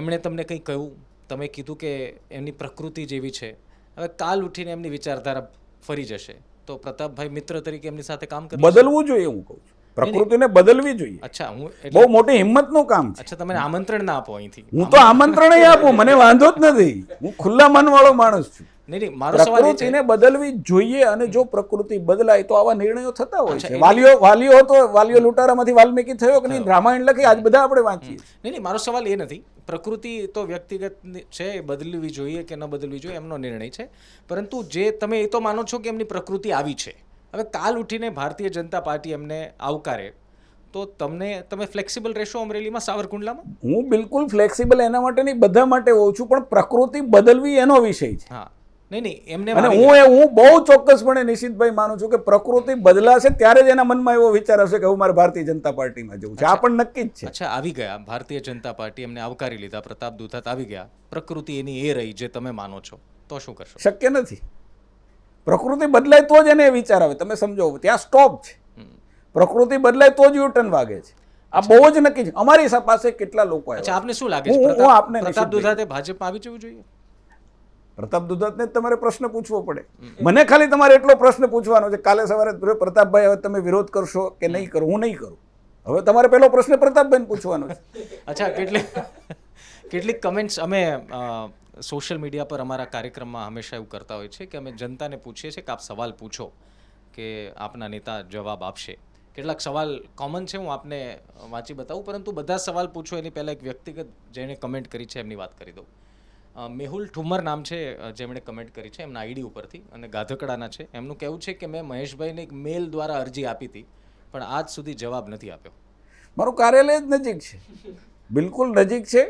એમણે તમને કંઈ કહ્યું, તમે કીધું કે એમની પ્રકૃતિ જેવી છે, હવે કાલ ઉઠીને એમની વિચારધારા ફરી જશે, તો પ્રતાપભાઈ મિત્ર તરીકે એમની સાથે કામ કરી બદલવું જોઈએ, હું કહું છું. પ્રકૃતિને બદલવી જોઈએ. અચ્છા, હું બહુ મોટી હિંમતનું કામ છે. અચ્છા, તમે આમંત્રણ ના આપો અહીંથી. હું તો આમંત્રણ આપું, મને વાંધો જ નથી. હું ખુલ્લા મનવાળો માણસ છું. નહીં, મારો સવાલ એ છે, પ્રકૃતિને બદલવી જોઈએ, અને જો પ્રકૃતિ બદલાય તો આવા નિર્ણયો થતા હોય છે. વાલીઓ લૂંટારામાંથી વાલ્મીકી થયો કે નહીં, રામાયણ લખી આજ બધા આપણે વાંચીએ. નહીં, મારો સવાલ એ નથી. પ્રકૃતિ તો વ્યક્તિગત છે, બદલવી જોઈએ કે ન બદલવી જોઈએ એમનો નિર્ણય છે, પરંતુ જે તમે એ તો માનો છો કે એમની પ્રકૃતિ આવી છે, હવે કાલ ઉઠીને ભારતીય જનતા પાર્ટી એમને આવકારે તો તમે ફ્લેક્સિબલ રહેશો અમરેલીમાં, સાવરકુંડલામાં? હું બિલકુલ ફ્લેક્સિબલ એના માટે નહીં, બધા માટે હોઉં છું, પણ પ્રકૃતિ બદલવી એનો વિષય છે. હા, નહીં એમને અને હું બહુ ચોક્કસપણે નિશિતભાઈ માનું છું કે પ્રકૃતિ બદલાશે ત્યારે જ એના મનમાં એવો વિચાર હશે કે હું મારે ભારતીય જનતા પાર્ટીમાં જવું છે. આ પણ નક્કી જ છે. અચ્છા, આવી ગયા ભારતીય જનતા પાર્ટી, એમને આવકારી લીધા, પ્રતાપ દુધાત આવી ગયા, પ્રકૃતિ એની એ રહી જે તમે માનો છો, તો શું કરશો? શક્ય નથી. પ્રકૃતિ બદલાય તો જ એને એ વિચાર આવે. તમે સમજો, ત્યાં સ્ટોપ છે. પ્રકૃતિ બદલાય તો જ યુટર્ન વાગે છે. આ બહુ જ નક્કી છે. અમારી પાસે કેટલા લોકો આવ્યા. અચ્છા, આપને શું લાગે છે હું આપને પ્રતાપ દુધાતે ભાજપમાં આવી જવું જોઈએ? પ્રતાપ દુધાતને તમારે પ્રશ્ન પૂછવો પડે. મને ખાલી તમારે એટલો પ્રશ્ન પૂછવાનો છે, કાલે સવારે પ્રતાપભાઈ હવે તમે વિરોધ કરશો કે નહીં કરો? હું નહીં કરું. હવે તમારે પહેલો પ્રશ્ન પ્રતાપભાઈને પૂછવાનો છે. અચ્છા, કેટલીક કમેન્ટ્સ અમે સોશિયલ મીડિયા પર અમારા કાર્યક્રમમાં હંમેશા એવું કરતા હોય છે કે અમે જનતાને પૂછીએ છીએ કે આપ સવાલ પૂછો કે આપના નેતા જવાબ આપશે. કેટલાક સવાલ કોમન છે, હું આપને વાંચી બતાવું, પરંતુ બધા સવાલ પૂછો એની પહેલાં એક વ્યક્તિગત જેણે કમેન્ટ કરી છે એમની વાત કરી દઉં. મેહુલ ઠુમર નામ છે જેમણે કમેન્ટ કરી છે એમના આઈડી ઉપરથી, અને ગાધકડાના છે. એમનું કહેવું છે કે મેં મહેશભાઈને એક મેલ દ્વારા અરજી આપી હતી પણ આજ સુધી જવાબ નથી આપ્યો. મારું કાર્યાલય જ નજીક છે, બિલકુલ નજીક છે.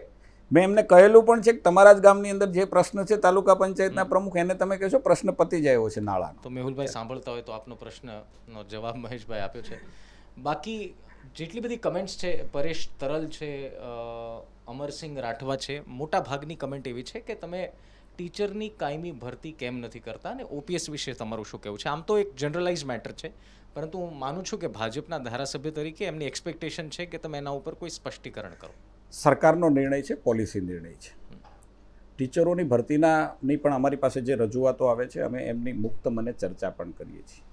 મેં એમને કહેલું પણ છે કે તમારા જ ગામની અંદર જે પ્રશ્ન છે તાલુકા પંચાયતના પ્રમુખ, એને તમે કહેશો પ્રશ્ન પતી જાય એવો છે નાળાનો. તો મેહુલભાઈ સાંભળતા હોય તો આપનો પ્રશ્નનો જવાબ મહેશભાઈ આપ્યો છે. બાકી જેટલી બધી કમેન્ટ્સ છે, પરેશ તરલ છે, અમરસિંહ રાઠવા છે, મોટા ભાગની કમેન્ટ એવી છે કે તમે ટીચરની કાયમી ભરતી કેમ નથી કરતા, અને ઓપીએસ વિશે તમારું શું કહેવું છે? આમ તો એક જનરલાઇઝ મેટર છે, પરંતુ હું માનું છું કે ભાજપના ધારાસભ્ય તરીકે એમની એક્સપેક્ટેશન છે કે તમે એના ઉપર કોઈ સ્પષ્ટીકરણ કરો. સરકારનો નિર્ણય છે, પોલિસી નિર્ણય છે. ટીચરોની ભરતીની પણ અમારી પાસે જે રજૂઆતો આવે છે અમે એમની મુક્ત મને ચર્ચા પણ કરીએ છીએ.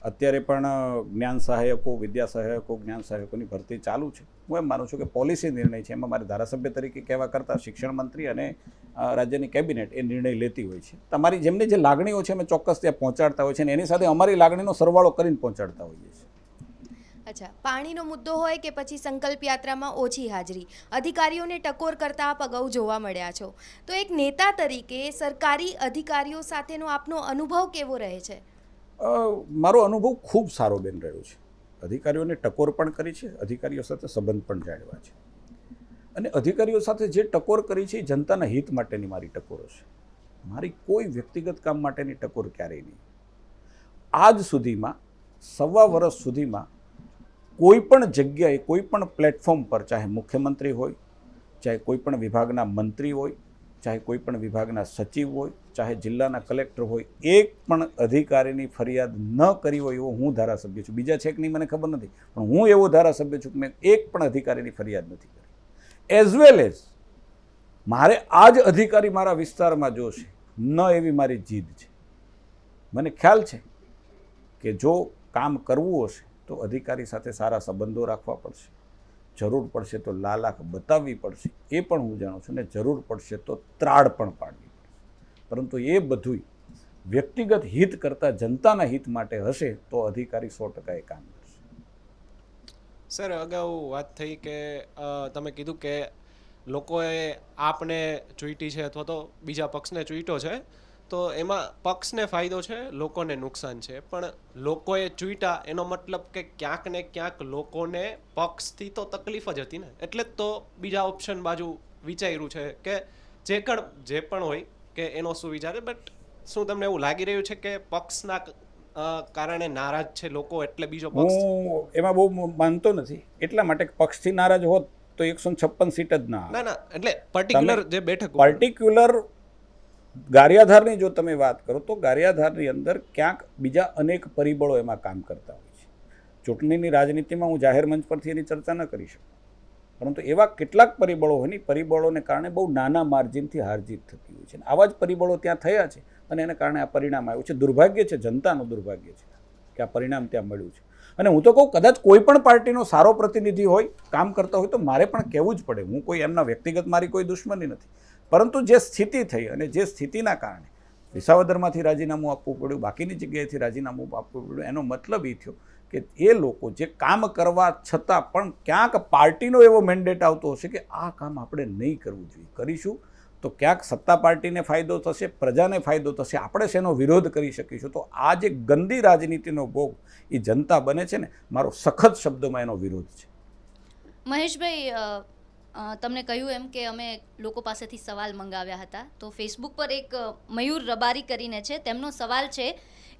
અત્યારે પણ જ્ઞાન સહાયકો, વિદ્યા સહાયકો, જ્ઞાન સહાયકોની ભરતી ચાલુ છે. હું એમ માનું છું કે પોલિસી નિર્ણય છે, એમાં મારે ધારાસભ્ય તરીકે કહેવા કરતાં શિક્ષણ મંત્રી અને રાજ્યની કેબિનેટ એ નિર્ણય લેતી હોય છે. તમારી જેમની જે લાગણીઓ છે અમે ચોક્કસ ત્યાં પહોંચાડતા હોય છે, અને એની સાથે અમારી લાગણીનો સરવાળો કરીને પહોંચાડતા હોઈએ છીએ. અચ્છા, પાણીનો મુદ્દો હોય કે પછી સંકલ્પ યાત્રામાં ઓછી હાજરી, અધિકારીઓને ટકોર કરતા આપ અગાઉ જોવા મળ્યા છો, તો એક નેતા તરીકે સરકારી અધિકારીઓ સાથેનો આપનો અનુભવ કેવો રહે છે? મારો અનુભવ ખૂબ સારો બેન રહ્યો છે. અધિકારીઓને ટકોર પણ કરી છે, અધિકારીઓ સાથે સંબંધ પણ જાળવ્યા છે, અને અધિકારીઓ સાથે જે ટકોર કરી છે એ જનતાના હિત માટેની મારી ટકોરો છે. મારી કોઈ વ્યક્તિગત કામ માટેની ટકોર ક્યારેય નહીં. આજ સુધીમાં 1.25 વર્ષ સુધીમાં કોઈ પણ જગ્યાએ, કોઈ પણ પ્લેટફોર્મ પર, ચાહે મુખ્યમંત્રી હોય, ચાહે કોઈ પણ વિભાગના મંત્રી હોય, ચાહે કોઈ પણ વિભાગના સચિવ હોય, ચાહે જિલ્લાના કલેક્ટર હોય, એક પણ અધિકારીની ફરિયાદ ન કરી હોય એવો હું ધારાસભ્ય છું. બીજા છે કે નહીં મને ખબર નથી, પણ હું એવો ધારાસભ્ય છું કે મેં એક પણ અધિકારીની ફરિયાદ નથી કરી. એઝ વેલ એઝ મારે આ જ અધિકારી મારા વિસ્તારમાં જોશે ન એવી મારી જીદ છે. મને ખ્યાલ છે કે જો કામ કરવું હશે તો અધિકારી સાથે સારા સંબંધો રાખવા પડશે, જરૂર પડશે તો લાલાખ બતાવવી પડશે, એ પણ હું જાણું છું, ને જરૂર પડશે તો ત્રાડ પણ પાડવી પડશે. પરંતુ એ બધું વ્યક્તિગત હિત કરતાં જનતાના હિત માટે હશે તો અધિકારી 100% એ કામ કરશે. સર, અગાઉ વાત થઈ કે તમે કીધું કે લોકોએ આપને ચૂંટી છે અથવા તો બીજા પક્ષને ચૂંટ્યો છે, તો એમાં પક્ષને ફાયદો છે, લોકોને નુકસાન છે. પણ લોકોએ ચૂંટ્યા એનો મતલબ કે ક્યાંક ને ક્યાંક લોકોને પક્ષથી તો તકલીફ જ હતી ને, એટલે જ તો બીજા ઓપ્શન બાજુ વિચાર્યું છે કે જે પણ હોય કે એનો શું વિચારે. બટ શું તમને એવું લાગી રહ્યું છે કે પક્ષના કારણે નારાજ છે લોકો એટલે બીજો પક્ષ? હું એમાં બહુ માનતો નથી. એટલા માટે પક્ષથી નારાજ હોત તો 156 સીટ જ ના આવે. ના, એટલે પર્ટિક્યુલર જે બેઠક, પર્ટિક્યુલર ગારિયાધારની જો તમે વાત કરો તો ગારિયાધારની અંદર ક્યાંક બીજા અનેક પરિબળો એમાં કામ કરતા હોય છે. ચૂંટણીની રાજનીતિમાં હું જાહેર મંચ પરથી એની ચર્ચા ન કરી શકું, પરંતુ એવા કેટલાક પરિબળો હોય ને, પરિબળોને કારણે બહુ નાના માર્જિનથી હારજીત થતી હોય છે. આવા જ પરિબળો ત્યાં થયા છે અને એને કારણે આ પરિણામ આવ્યું છે. દુર્ભાગ્ય છે, જનતાનું દુર્ભાગ્ય છે કે આ પરિણામ ત્યાં મળ્યું છે. અને હું તો કહું, કદાચ કોઈ પણ પાર્ટીનો સારો પ્રતિનિધિ હોય, કામ કરતા હોય, તો મારે પણ કહેવું જ પડે. હું કોઈ એમના વ્યક્તિગત મારી કોઈ દુશ્મની નથી, પરંતુ જે સ્થિતિ થઈ અને જે સ્થિતિના કારણે વિસાવદરમાંથી રાજીનામું આપવું પડ્યું, બાકીની જગ્યાએથી રાજીનામું આપવું પડ્યું, એનો મતલબ એ થયો કે એ લોકો જે કામ કરવા છતાં પણ ક્યાંક પાર્ટીનો એવો મેન્ડેટ આવતો હશે કે આ કામ આપણે નહીં કરવું જોઈએ, કરીશું તો ક્યાંક સત્તા પાર્ટીને ફાયદો થશે, પ્રજાને ફાયદો થશે, આપણે શેનો વિરોધ કરી શકીશું. તો આ જે ગંદી રાજનીતિનો ભોગ એ જનતા બને છે ને, મારો સખત શબ્દોમાં એનો વિરોધ છે. મહેશભાઈ, તમને કહ્યું એમ કે અમે લોકો પાસેથી સવાલ મંગાવ્યા હતા, તો ફેસબુક પર એક મયુર રબારી કરીને છે, તેમનો સવાલ છે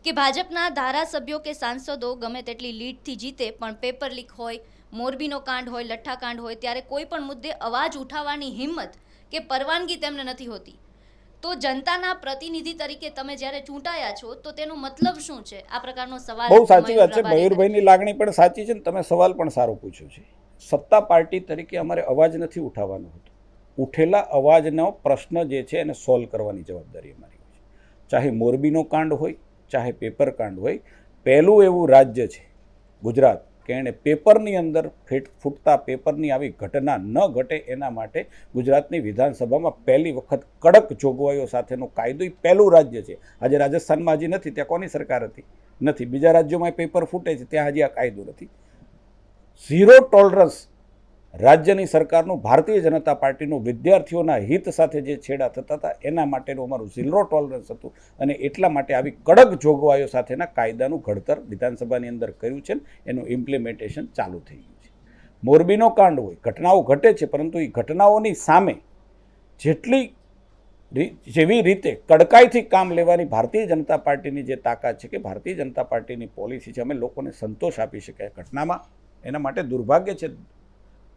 કે ભાજપના ધારાસભ્યો કે સાંસદો ગમે તેટલી લીડથી જીતે પણ પેપર લીક હોય, મોરબીનો કાંડ હોય, લઠ્ઠાકાંડ હોય, ત્યારે કોઈ પણ મુદ્દે અવાજ ઉઠાવવાની હિંમત કે પરવાનગી તેમને નથી હોતી. તો જનતાના પ્રતિનિધિ તરીકે તમે જ્યારે ચૂંટાયા છો તો તેનો મતલબ શું છે? આ પ્રકારનો સવાલ બહુ સાચી વાત છે. રબારીએ મયુરભાઈની લાગણી પણ સાચી છે ને તમે સવાલ પણ સારો પૂછ્યો છે. સત્તા પાર્ટી તરીકે અમારે અવાજ નથી ઉઠાવવાનો હતો. ઉઠેલા અવાજનો પ્રશ્ન જે છે એને સોલ્વ કરવાની જવાબદારી અમારી હોય છે. ચાહે મોરબીનો કાંડ હોય, ચાહે પેપર કાંડ હોય. પહેલું એવું રાજ્ય છે ગુજરાત કે એણે પેપરની અંદર ફૂટતા પેપરની આવી ઘટના ન ઘટે એના માટે ગુજરાતની વિધાનસભામાં પહેલી વખત કડક જોગવાઈઓ સાથેનો કાયદો એ પહેલું રાજ્ય છે. આજે રાજસ્થાનમાં હજી નથી, ત્યાં કોની સરકાર હતી? નથી. બીજા રાજ્યોમાં પેપર ફૂટે છે, ત્યાં હજી આ કાયદો નથી. ઝીરો ટોલરન્સ રાજ્યની સરકારનું, ભારતીય જનતા પાર્ટીનું વિદ્યાર્થીઓના હિત સાથે જે છેડા થતા હતા એના માટેનું અમારું ઝીરો ટોલરન્સ હતું અને એટલા માટે આવી કડક જોગવાઈઓ સાથેના કાયદાનું ઘડતર વિધાનસભાની અંદર કર્યું છે. એનું ઇમ્પ્લિમેન્ટેશન ચાલુ થઈ ગયું છે. મોરબીનો કાંડ હોય, ઘટનાઓ ઘટે છે, પરંતુ એ ઘટનાઓની સામે જેવી રીતે કડકાઈથી કામ લેવાની ભારતીય જનતા પાર્ટીની જે તાકાત છે, કે ભારતીય જનતા પાર્ટીની પોલિસી છે, અમે લોકોને સંતોષ આપી શકાય ઘટનામાં. એના માટે દુર્ભાગ્ય છે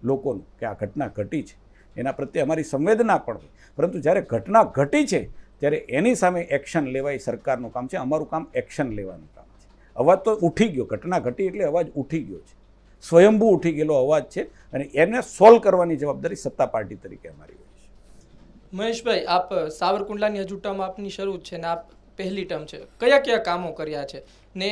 લોકોનું કે આ ઘટના ઘટી છે, એના પ્રત્યે અમારી સંવેદના પણ હોય, પરંતુ જ્યારે ઘટના ઘટી છે ત્યારે એની સામે એક્શન લેવાય સરકારનું કામ છે. અમારું કામ એક્શન લેવાનું કામ છે. અવાજ તો ઉઠી ગયો, ઘટના ઘટી એટલે અવાજ ઉઠી ગયો છે, સ્વયંભૂ ઉઠી ગયેલો અવાજ છે અને એને સોલ્વ કરવાની જવાબદારી સત્તા પાર્ટી તરીકે અમારી હોય છે. મહેશભાઈ, આપ સાવરકુંડલાની હજુ ટર્મ આપની શરૂ છે ને આપ પહેલી ટર્મ છે, કયા કયા કામો કર્યા છે ને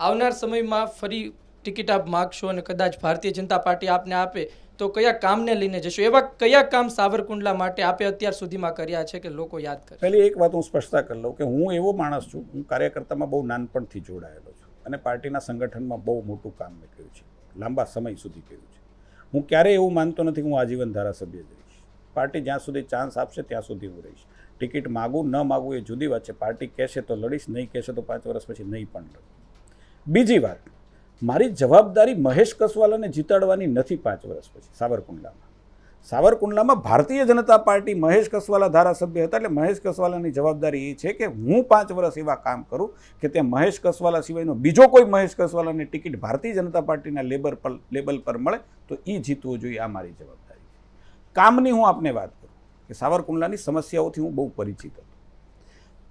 આવનાર સમયમાં ફરી ટિકિટ આપ માગશો અને કદાચ ભારતીય જનતા પાર્ટી આપને આપે તો કયા કામને લઈને જશો? એવા કયા કામ સાવરકુંડલા માટે આપે અત્યાર સુધીમાં કર્યા છે કે લોકો યાદ કરે? પહેલી એક વાત હું સ્પષ્ટતા કરી લઉં કે હું એવો માણસ છું, હું કાર્યકર્તામાં બહુ નાનપણથી જોડાયેલો છું અને પાર્ટીના સંગઠનમાં બહુ મોટું કામ મેં કર્યું છે, લાંબા સમય સુધી કર્યું છે. હું ક્યારેય એવું માનતો નથી કે હું આજીવન ધારાસભ્ય જ રહીશ. પાર્ટી જ્યાં સુધી ચાન્સ આપશે ત્યાં સુધી હું રહીશ. ટિકિટ માગું ન માગું એ જુદી વાત છે. પાર્ટી કહેશે તો લડીશ, નહીં કહેશે તો 5 વર્ષ પછી નહીં પણ લડું. બીજી વાત, મારી જવાબદારી મહેશ કસવાલાને જીતાડવાની નથી 5 વર્ષ પછી સાવરકુંડલામાં ભારતીય જનતા પાર્ટી મહેશ કસવાલા ધારાસભ્ય હતા એટલે મહેશ કસવાલાની જવાબદારી એ છે કે હું 5 વર્ષ એવા કામ કરું કે તે મહેશ કસવાલા સિવાયનો બીજો કોઈ મહેશ કસવાલાની ટિકિટ ભારતીય જનતા પાર્ટીના લેબલ પર મળે તો એ જીતવું જોઈએ. આ મારી જવાબદારી છે. કામની હું આપને વાત કરું કે સાવરકુંડલાની સમસ્યાઓથી હું બહુ પરિચિત હતો.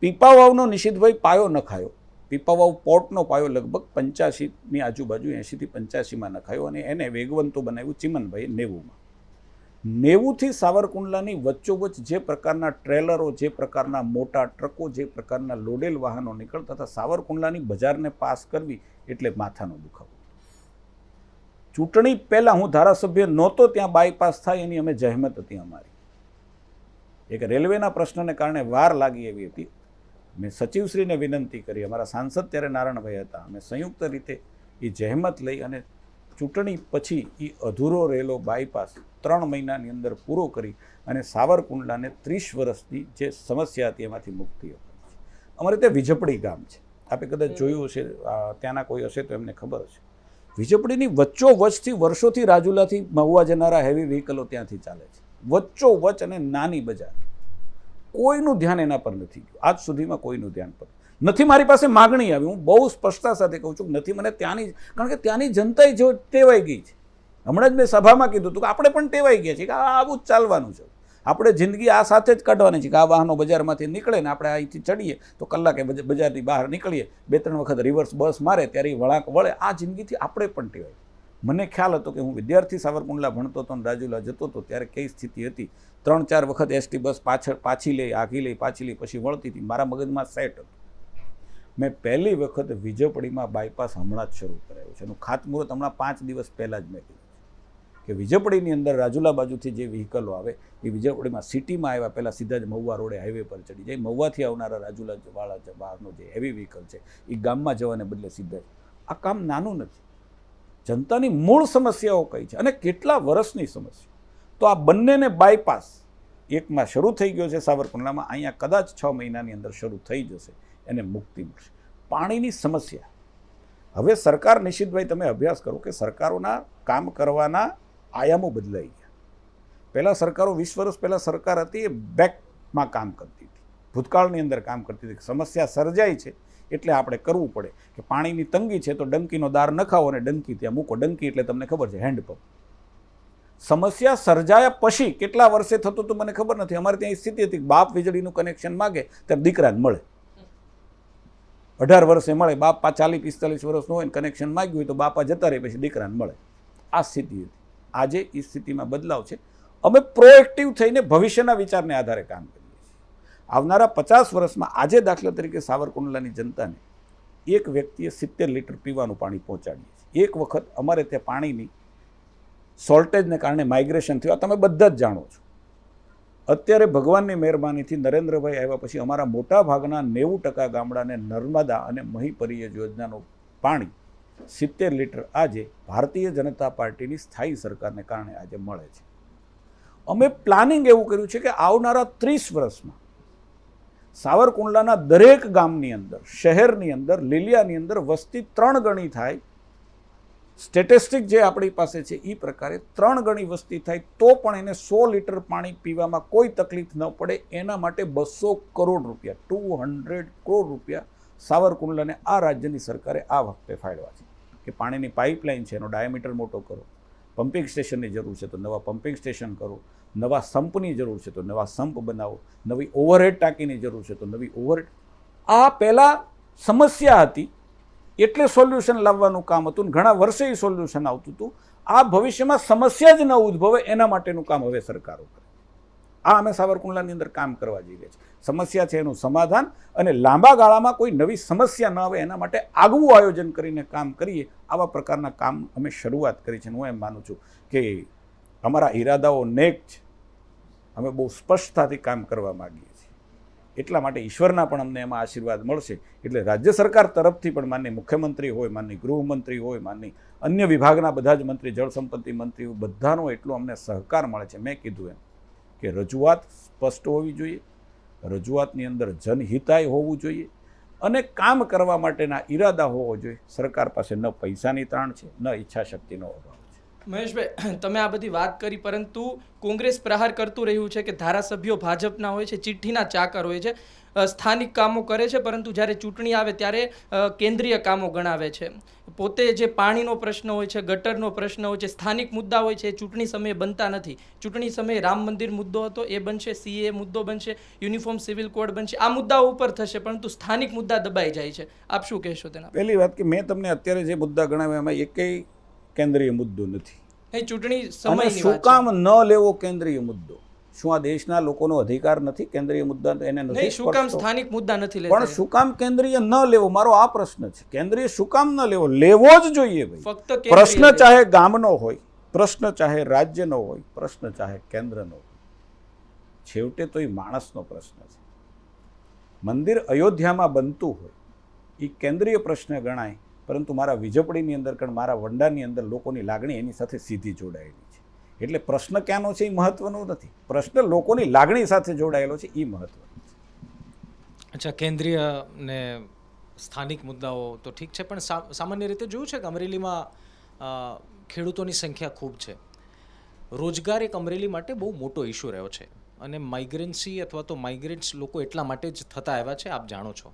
પીપાવાવનો નિશિતભાઈ પાયો નખાયો. પીપાવાવ પોર્ટનો પાયો લગભગ 85ની આજુબાજુ 80થી 85માં નખાયો અને એને વેગવંતો બનાવ્યું ચિમનભાઈ 90માં. 90થી સાવરકુંડલાની વચ્ચોવચ્ચ જે પ્રકારના ટ્રેલરો, જે પ્રકારના મોટા ટ્રકો, જે પ્રકારના લોડેલ વાહનો નીકળતા હતા, સાવરકુંડલાની બજારને પાસ કરવી એટલે માથાનો દુખાવો. ચૂંટણી પહેલાં હું ધારાસભ્ય નહોતો ત્યાં બાયપાસ થાય એની અમે જહેમત હતી અમારી. એક રેલવેના પ્રશ્નને કારણે વાર લાગી એવી હતી. મેં સચિવશ્રીને વિનંતી કરી, અમારા સાંસદ ત્યારે નારાયણભાઈ હતા, અમે સંયુક્ત રીતે એ જહેમત લઈ અને ચૂંટણી પછી એ અધૂરો રહેલો બાયપાસ 3 મહિનાની અંદર પૂરો કરી અને સાવરકુંડલાને 30 વર્ષની જે સમસ્યા હતી એમાંથી મુક્તિ અપાવી. અમારે ત્યાં વિજપડી ગામ છે, આપે કદાચ જોયું હશે, ત્યાંના કોઈ હશે તો એમને ખબર હશે. વિજપડીની વચ્ચોવચ્ચથી વર્ષોથી રાજુલાથી મહુવા જનારા હેવી વ્હીકલો ત્યાંથી ચાલે છે, વચ્ચોવચ્ચ અને નાની બજાર. કોઈનું ધ્યાન એના પર નથી ગયું, આજ સુધીમાં કોઈનું ધ્યાન પર નથી. મારી પાસે માગણી આવી, હું બહુ સ્પષ્ટતા સાથે કહું છું, નથી મને ત્યાંની, કારણ કે ત્યાંની જનતાએ જો ટેવાઈ ગઈ છે. હમણાં જ મેં સભામાં કીધું હતું કે આપણે પણ ટેવાઈ ગયા છીએ કે આવું જ ચાલવાનું છે. આપણે જિંદગી આ સાથે જ કાઢવાની છે કે આ વાહનો બજારમાંથી નીકળે ને આપણે અહીંથી ચડીએ તો કલાકે બજારની બહાર નીકળીએ, 2-3 વખત રિવર્સ બસ મારે ત્યારે વળાંક વળે. આ જિંદગીથી આપણે પણ ટેવાય. મને ખ્યાલ હતો કે હું વિદ્યાર્થી સાવરકુંડલા ભણતો હતો અને રાજુલા જતો હતો ત્યારે કઈ સ્થિતિ હતી. 3-4 વખત એસટી બસ પાછી લઈ, આગી લઈ, પાછી લઈ, પછી વળતી હતી. મારા મગજમાં સેટ હતું. મેં પહેલી વખત વિજપડીમાં બાયપાસ હમણાં જ શરૂ કરાયું છે. એનું ખાતમુહૂર્ત હમણાં 5 દિવસ પહેલાં જ મેં કીધું કે વિજપડીની અંદર રાજુલા બાજુથી જે વ્હીકલો આવે એ વિજપડીમાં સિટીમાં આવ્યા પહેલાં સીધા જ મહુવા રોડે હાઈવે પર ચડી જાય. મહુવાથી આવનારા રાજુલા વાળા બહારનો જે હેવી વ્હીકલ છે એ ગામમાં જવાને બદલે સીધા. આ કામ નાનું નથી. જનતાની મૂળ સમસ્યાઓ કઈ છે અને કેટલા વર્ષની સમસ્યા. તો આ બંનેને બાયપાસ એકમાં શરૂ થઈ ગયો છે સાવરકુંડલામાં, અહીંયા કદાચ 6 મહિનાની અંદર શરૂ થઈ જશે, એને મુક્તિ મળશે. પાણીની સમસ્યા, હવે સરકાર, નિશિતભાઈ તમે અભ્યાસ કરો કે સરકારોના કામ કરવાના આયામો બદલાઈ ગયા. પહેલાં સરકારો 20 વર્ષ પહેલાં સરકાર હતી એ બેકમાં કામ કરતી હતી, ભૂતકાળની અંદર કામ કરતી હતી. સમસ્યા સર્જાય છે એટલે આપણે કરવું પડે કે પાણીની તંગી છે તો ડંકીનો દાર નખાવો અને ડંકી ત્યાં મૂકો. ડંકી એટલે તમને ખબર છે હેન્ડપંપ. સમસ્યા સર્જાયા પછી કેટલા વર્ષે થતું હતું મને ખબર નથી. અમારે ત્યાં સ્થિતિ હતી બાપ વીજળીનું કનેક્શન માગે ત્યારે દીકરાને મળે, 18 વર્ષે મળે. બાપ 40-45 વર્ષનો હોય ને કનેક્શન માગ્યું હોય તો બાપા જતા રહે પછી દીકરાને મળે. આ સ્થિતિ હતી. આજે એ સ્થિતિમાં બદલાવ છે. અમે પ્રોએક્ટિવ થઈને ભવિષ્યના વિચારને આધારે કામ કરીએ છીએ. આવનારા 50 વર્ષમાં આજે દાખલા તરીકે સાવરકુંડલાની જનતાને એક વ્યક્તિએ 70 લીટર પીવાનું પાણી પહોંચાડીએ છીએ. એક વખત અમારે ત્યાં પાણીની શોર્ટેજને કારણે માઇગ્રેશન થયું, આ તમે બધા જ જાણો છો. અત્યારે ભગવાનની મહેરબાનીથી નરેન્દ્રભાઈ આવ્યા પછી અમારા મોટા ભાગના 90% ગામડાને નર્મદા અને મહી પરિયોજના યોજનાનું પાણી 70 લીટર આજે ભારતીય જનતા પાર્ટીની સ્થાયી સરકારને કારણે આજે મળે છે. અમે પ્લાનિંગ એવું કર્યું છે કે આવનારા 30 વર્ષમાં સાવરકુંડલાના દરેક ગામની અંદર, શહેરની અંદર, લીલિયાની અંદર વસ્તી 3 ગણી થાય. સ્ટેટિસ્ટિક જે આપણી પાસે છે એ પ્રકારે 3 ગણી વસ્તી થાય તો પણ એને 100 લીટર પાણી પીવામાં કોઈ તકલીફ ન પડે એના માટે 200 કરોડ રૂપિયા, 200 કરોડ રૂપિયા સાવરકુંડલાને આ રાજ્યની સરકારે આ વખતે ફાળવ્યા છે. કે પાણીની પાઇપલાઇન છે એનો ડાયામીટર મોટો કરો, પમ્પિંગ સ્ટેશનની જરૂર છે તો નવા પમ્પિંગ સ્ટેશન કરો, નવા સંપની જરૂર છે તો નવા સંપ બનાવો, નવી ઓવરહેડ ટાંકીની જરૂર છે તો નવી ઓવરહેડ. આ પહેલાં સમસ્યા હતી એટલે સોલ્યુશન લાવવાનું કામ હતું ને ઘણા વર્ષે એ સોલ્યુશન આવતું હતું. આ ભવિષ્યમાં સમસ્યા જ ન ઉદ્ભવે એના માટેનું કામ હવે સરકારો કરે. આ અમે સાવરકુંડલાની અંદર કામ કરવા જઈએ છીએ. સમસ્યા છે એનું સમાધાન અને લાંબા ગાળામાં કોઈ નવી સમસ્યા ન આવે એના માટે આગવું આયોજન કરીને કામ કરીએ. આવા પ્રકારના કામ અમે શરૂઆત કરી છે. હું એમ માનું છું કે અમારા ઈરાદાઓ નેક છે. અમે બહુ સ્પષ્ટતાથી કામ કરવા માગીએ છીએ. એટલા માટે ઈશ્વરના પણ અમને એમાં આશીર્વાદ મળશે. એટલે રાજ્ય સરકાર તરફથી પણ માનનીય મુખ્યમંત્રી હોય, માનનીય ગૃહમંત્રી હોય, માનનીય અન્ય વિભાગના બધા જ મંત્રી, જળસંપત્તિ મંત્રી હોય, બધાનો એટલો અમને સહકાર મળે છે. મેં કીધું એમ કે રજૂઆત સ્પષ્ટ હોવી જોઈએ, રજૂઆતની અંદર જનહિતાય હોવું જોઈએ અને કામ કરવા માટેના ઈરાદા હોવો જોઈએ. સરકાર પાસે ન પૈસાની તાણ છે, ન ઈચ્છાશક્તિનો અભાવ છે. મહેશભાઈ, તમે આ બધી વાત કરી, પરંતુ કોંગ્રેસ પ્રહાર કરતું રહ્યું છે કે ધારાસભ્યો ભાજપના હોય છે, ચિઠ્ઠીના ચાકર હોય છે, સ્થાનિક કામો કરે છે, પરંતુ જ્યારે ચૂંટણી આવે ત્યારે કેન્દ્રીય કામો ગણાવે છે. પોતે જે પાણીનો પ્રશ્ન હોય છે, ગટરનો પ્રશ્ન હોય છે, સ્થાનિક મુદ્દા હોય છે, એ ચૂંટણી સમયે બનતા નથી. ચૂંટણી સમયે રામ મંદિર મુદ્દો હતો, એ બનશે, CA મુદ્દો બનશે, યુનિફોર્મ સિવિલ કોડ બનશે, આ મુદ્દાઓ ઉપર થશે, પરંતુ સ્થાનિક મુદ્દા દબાઈ જાય છે. આપ શું કહેશો તેના? પહેલી વાત કે મેં તમને અત્યારે જે મુદ્દા ગણાવ્યા એમાં એકેય કેન્દ્રીય મુદ્દો નથી. એ ચૂંટણી અને સમયની શું વાત કામ ન લેવો કેન્દ્રીય મુદ્દો? શું આ દેશના લોકોનો અધિકાર નથી કેન્દ્રીય મુદ્દા એને છે. નથી નહીં, શું કામ સ્પર્શતો? સ્થાનિક મુદ્દા નથી પણ લેતા? શું કામ કેન્દ્રીય ન લેવો, મારો આ પ્રશ્ન છે. કેન્દ્રીય શું કામ ન લેવો? લેવો જ જોઈએ ભાઈ. ફક્ત કેન્દ્રીય પ્રશ્ન લે. ચાહે ગામનો હોય, પ્રશ્ન ચાહે રાજ્યનો હોય, પ્રશ્ન ચાહે કેન્દ્રનો હોય, છેવટે તો એ માણસનો પ્રશ્ન છે. મંદિર અયોધ્યામાં બનતું હોય એ કેન્દ્રીય પ્રશ્ન ગણાય, પરંતુ મારા વિજપડીની અંદર કે મારા વંડાની અંદર લોકોની લાગણી એની સાથે સીધી જોડાયેલી છે. એટલે પ્રશ્ન ક્યાંનો છે એ મહત્વનો નથી, પ્રશ્ન લોકોની લાગણી સાથે જોડાયેલો છે એ મહત્વનો છે. અચ્છા, કેન્દ્રીય ને સ્થાનિક મુદ્દાઓ તો ઠીક છે, પણ સામાન્ય રીતે જોયું છે કે અમરેલીમાં ખેડૂતોની સંખ્યા ખૂબ છે. રોજગાર એક અમરેલી માટે બહુ મોટો ઇસ્યુ રહ્યો છે અને માઇગ્રન્સી અથવા તો માઇગ્રેન્ટ્સ લોકો એટલા માટે જ થતા આવ્યા છે, આપ જાણો છો.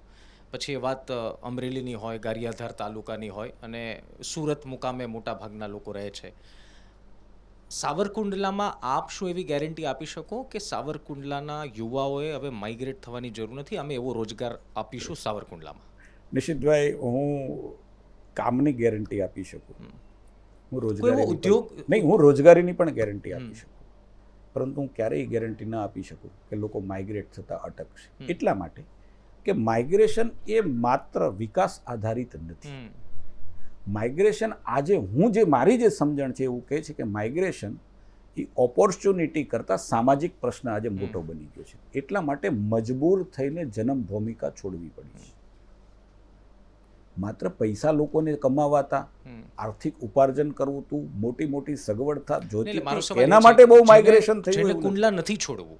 પછી એ વાત અમરેલીની હોય, ગારિયાધાર તાલુકાની હોય અને સુરત મુકામે મોટા ભાગના લોકો રહે છે. સાવરકુંડલામાં આપ શું એવી ગેરંટી આપી શકો કે સાવરકુંડલાના યુવાઓએ હવે માઇગ્રેટ થવાની જરૂર નથી, અમે એવો રોજગાર આપીશું સાવરકુંડલામાં? નિશિતભાઈ, હું કામની ગેરંટી આપી શકું, હું રોજગારીની પણ ગેરંટી આપી શકું, પરંતુ હું ક્યારેય ગેરંટી ન આપી શકું કે લોકો માઇગ્રેટ થતા અટકશે. એટલા માટે કે માઇગ્રેશન એ માત્ર વિકાસ આધારિત નથી. માઇગ્રેશન આજે મારી જે સમજણ છે એવું કહે છે કે માઇગ્રેશન એ ઓપોર્ચ્યુનિટી કરતાં સામાજિક પ્રશ્ન આજે મોટો બની ગયો છે. એટલા માટે મજબૂર થઈને જન્મભૂમિકા છોડવી પડી છે. માત્ર પૈસા લોકોને કમાવાતા, આર્થિક ઉપાર્જન કરવું હતું, મોટી મોટી સગવડતા જોતી, એના માટે બહુ માઇગ્રેશન થયું. કુંડલા નથી છોડવું,